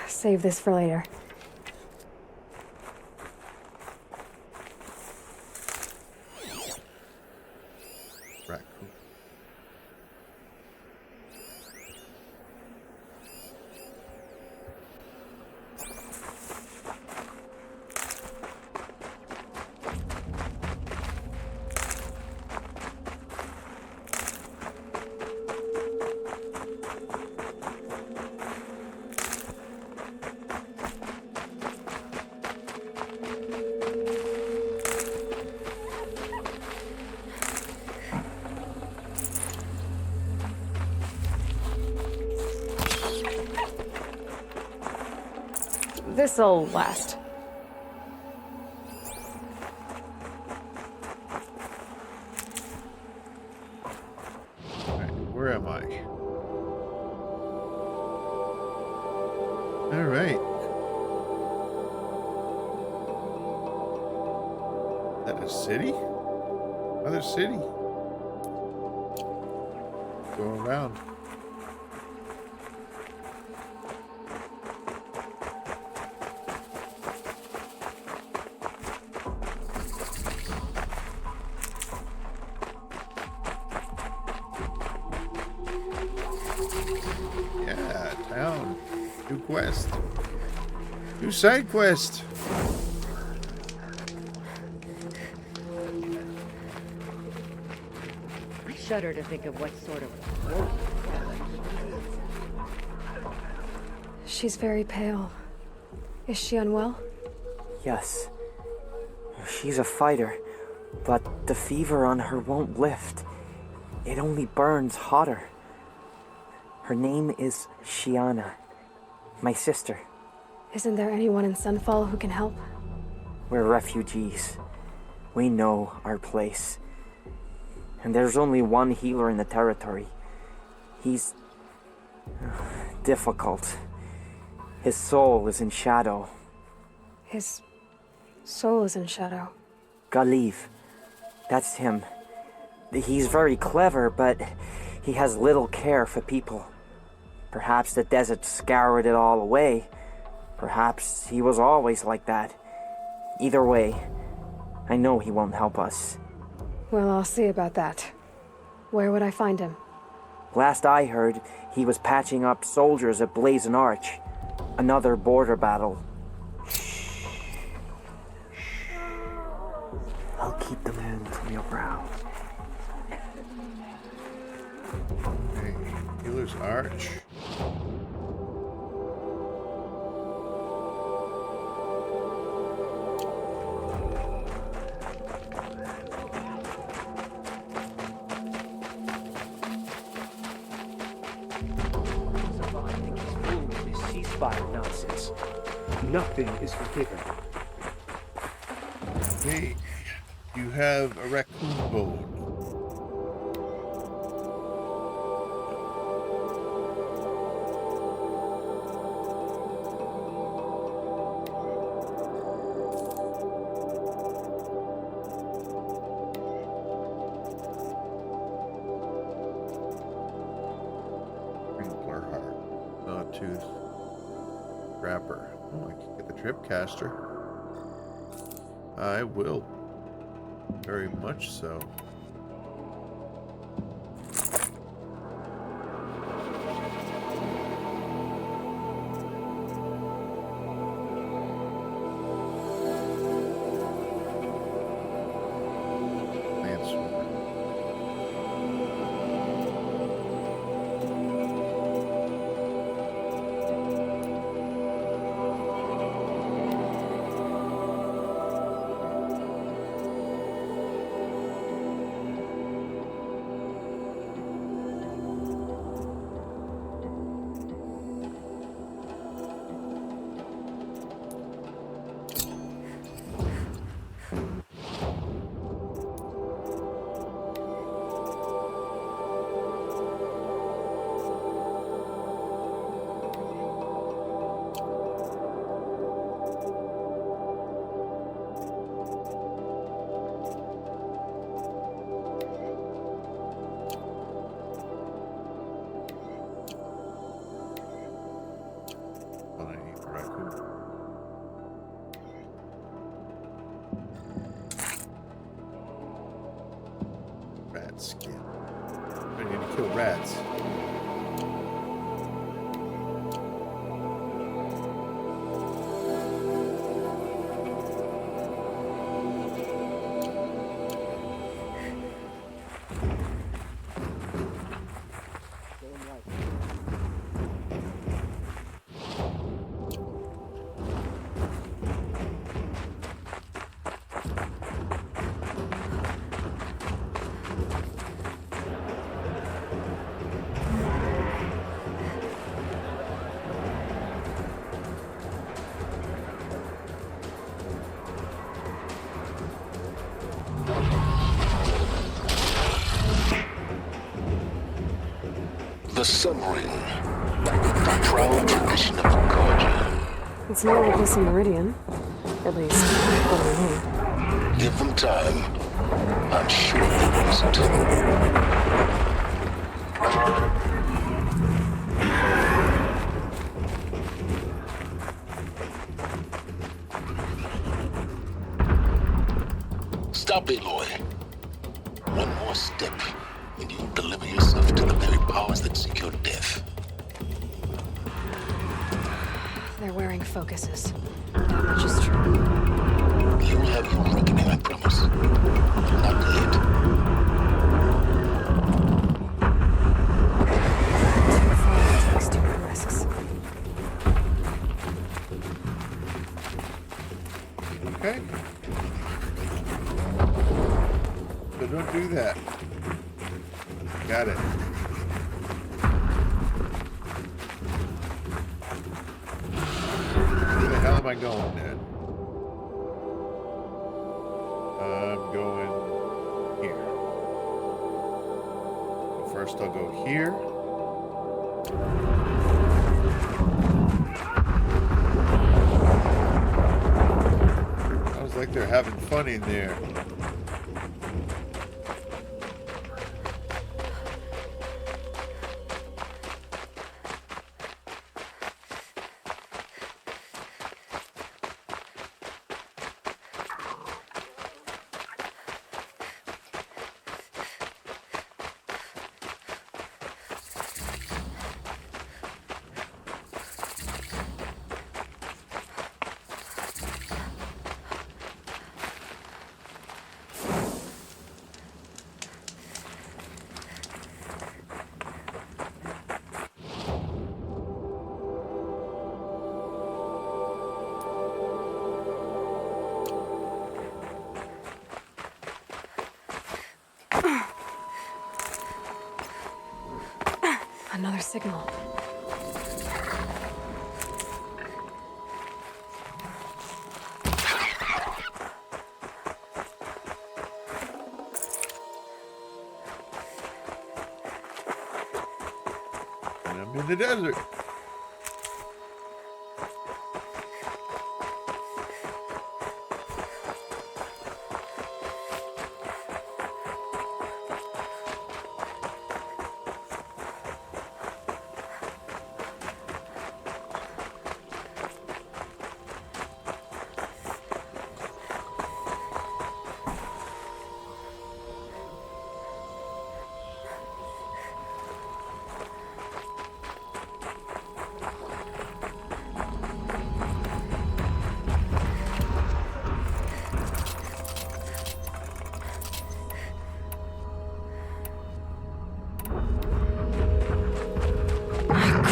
Save this for later. Raccoon. This'll last. Alright, where am I? Alright. Is that a city? Another city. Go around. Yeah, town. New quest. New side quest. I shudder to think of what sort of... She's very pale. Is she unwell? Yes. She's a fighter, but the fever on her won't lift. It only burns hotter. Her name is Shiana, my sister. Isn't there anyone in Sunfall who can help? We're refugees. We know our place. And there's only one healer in the territory. He's difficult. His soul is in shadow. His soul is in shadow. Galiv. That's him. He's very clever, but he has little care for people. Perhaps the desert scoured it all away. Perhaps he was always like that. Either way, I know he won't help us. Well, I'll see about that. Where would I find him? Last I heard, he was patching up soldiers at Blazon Arch. Another border battle. I'll keep the moon from your brow. Hey, Healer's Arch. Ceasefire nonsense. Nothing is forgiven. Hey, you have a raccoon bone. Sprinkler heart, sawtooth, wrapper. Oh, I can get the tripcaster. I will. Very much so. Lance. skin. I need to kill rats. The submarine. The proud tradition of the Guardian. It's not like this in Meridian. At least, according to me. Give them time. I'm sure they use it. Stop, Aloy. One more step, and you deliver yourself to the very powers that seek your death. They're wearing focuses. That much is true. You'll have your reckoning, I promise. But not yet. Too far to take stupid risks. Okay. So don't do that. Got it. Where the hell am I going, Ned? I'm going here. So first I'll go here. Sounds like they're having fun in there. Another signal. And I'm in the desert.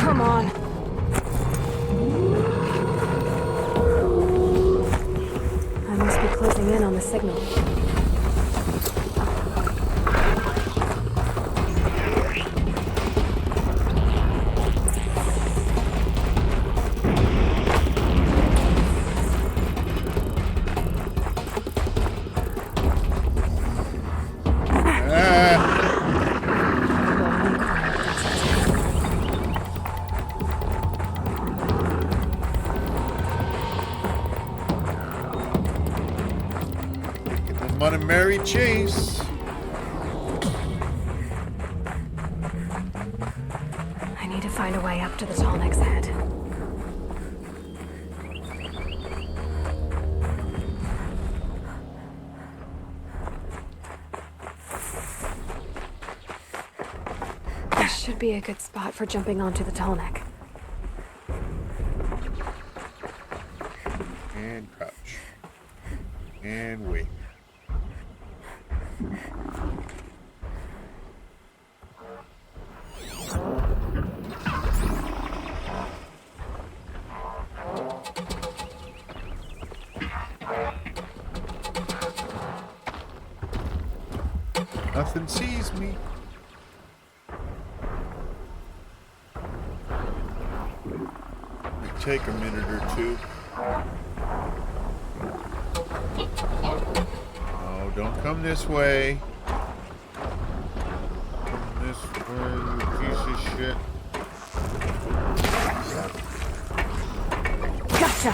Come on. I must be closing in on the signal. On a merry chase. I need to find a way up to the Tallneck's head. should be a good spot for jumping onto the tall neck. And crouch. And wait. Nothing sees me. Might take a minute or two. Oh, don't come this way. Come this way, you piece of shit. Gotcha!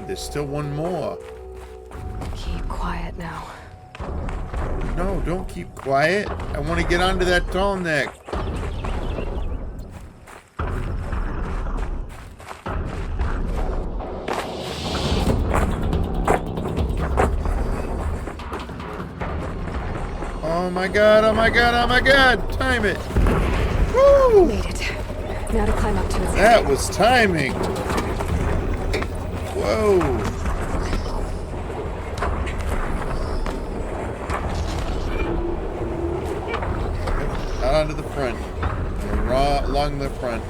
God, there's still one more. Keep quiet now. No, don't keep quiet. I want to get onto that tall neck. Oh my god, oh my god, oh my god! Time it! Woo! Made it. Now to climb up to its That head. was timing! Whoa! Out onto the front. Along the front.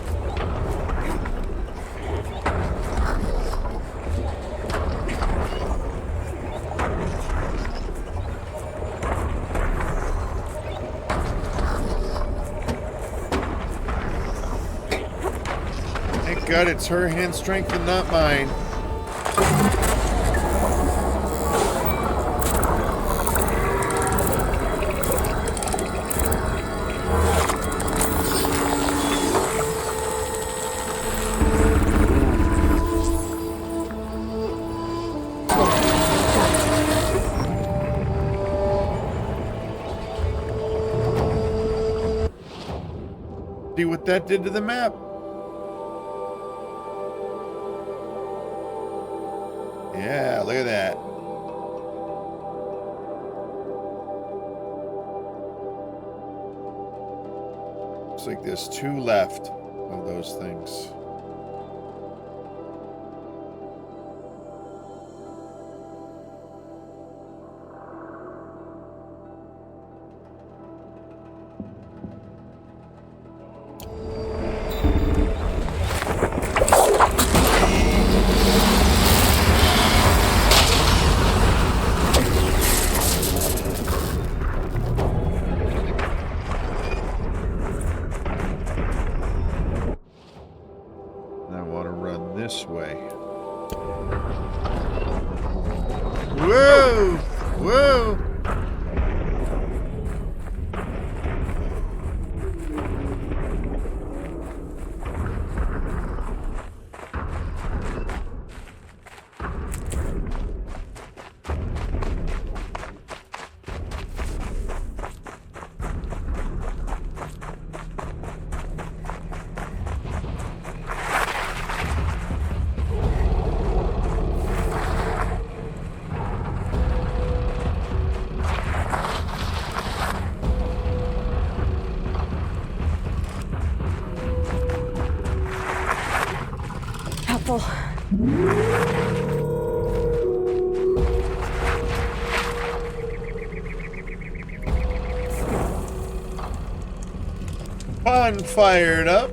Thank God it's her hand strength and not mine. See what that did to the map? Yeah, look at that. Looks like there's 2 left of those things. This way. Whoa! Whoa! Helpful. Fun fired up.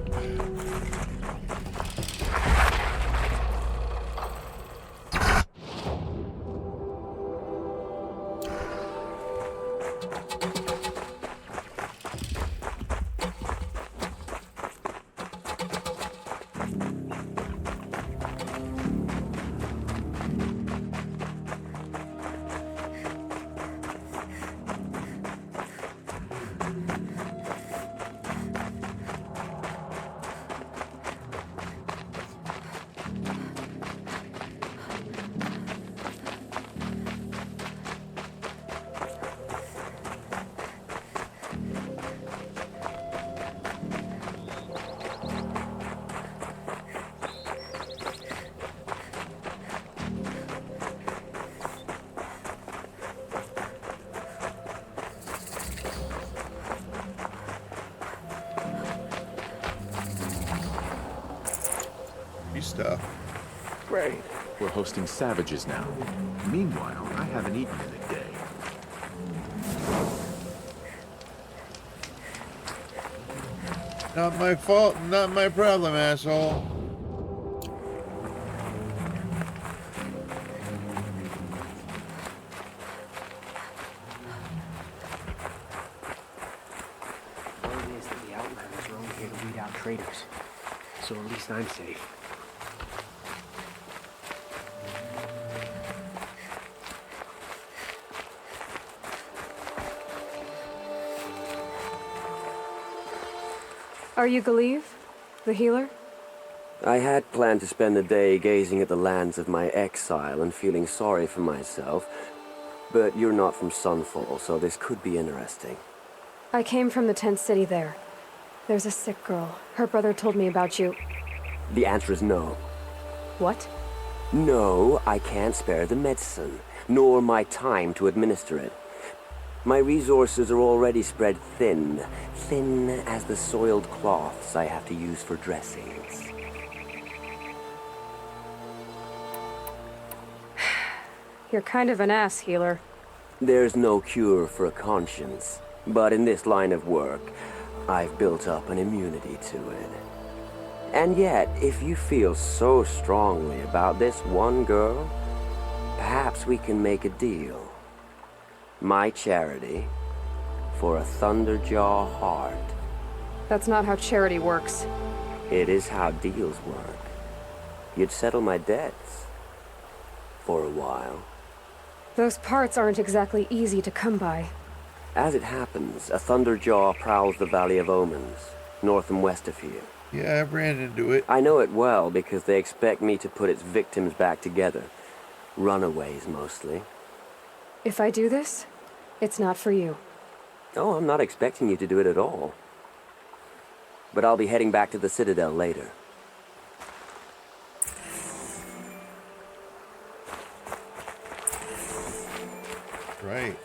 Stuff. Great. We're hosting savages now. Meanwhile, I haven't eaten in a day. Not my fault, not my problem, asshole. Word is that the Outlanders are only here to weed out traitors. So at least I'm safe. Are you Galeev? The healer? I had planned to spend the day gazing at the lands of my exile and feeling sorry for myself, but you're not from Sunfall, so this could be interesting. I came from the tent city there. There's a sick girl. Her brother told me about you. The answer is no. What? No, I can't spare the medicine, nor my time to administer it. My resources are already spread thin, thin as the soiled cloths I have to use for dressings. You're kind of an ass, healer. There's no cure for a conscience, but in this line of work, I've built up an immunity to it. And yet, if you feel so strongly about this one girl, perhaps we can make a deal. My charity for a Thunderjaw heart. That's not how charity works. It is how deals work. You'd settle my debts. For a while. Those parts aren't exactly easy to come by. As it happens, a Thunderjaw prowls the Valley of Omens, north and west of here. Yeah, I ran into it. I know it well because they expect me to put its victims back together. Runaways, mostly. If I do this, it's not for you. Oh, I'm not expecting you to do it at all. But I'll be heading back to the Citadel later. Right.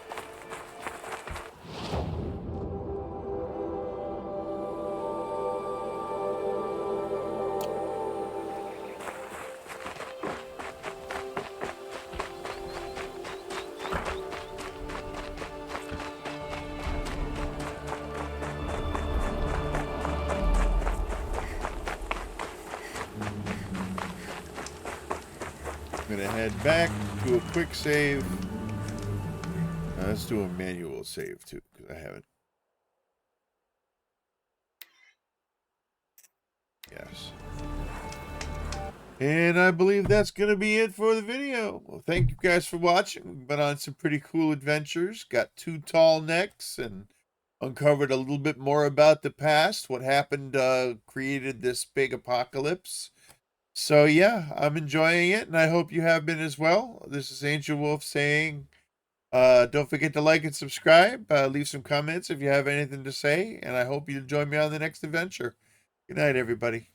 I'm gonna head back, do a quick save. Let's do a manual save too, because I haven't. Yes. And I believe that's going to be it for the video. Well, thank you guys for watching. We've been on some pretty cool adventures. Got 2 tall necks and uncovered a little bit more about the past. What happened created this big apocalypse. So yeah, I'm enjoying it, and I hope you have been as well. This is Angel Wolf saying, don't forget to like and subscribe. Leave some comments if you have anything to say, and I hope you'll join me on the next adventure. Good night, everybody.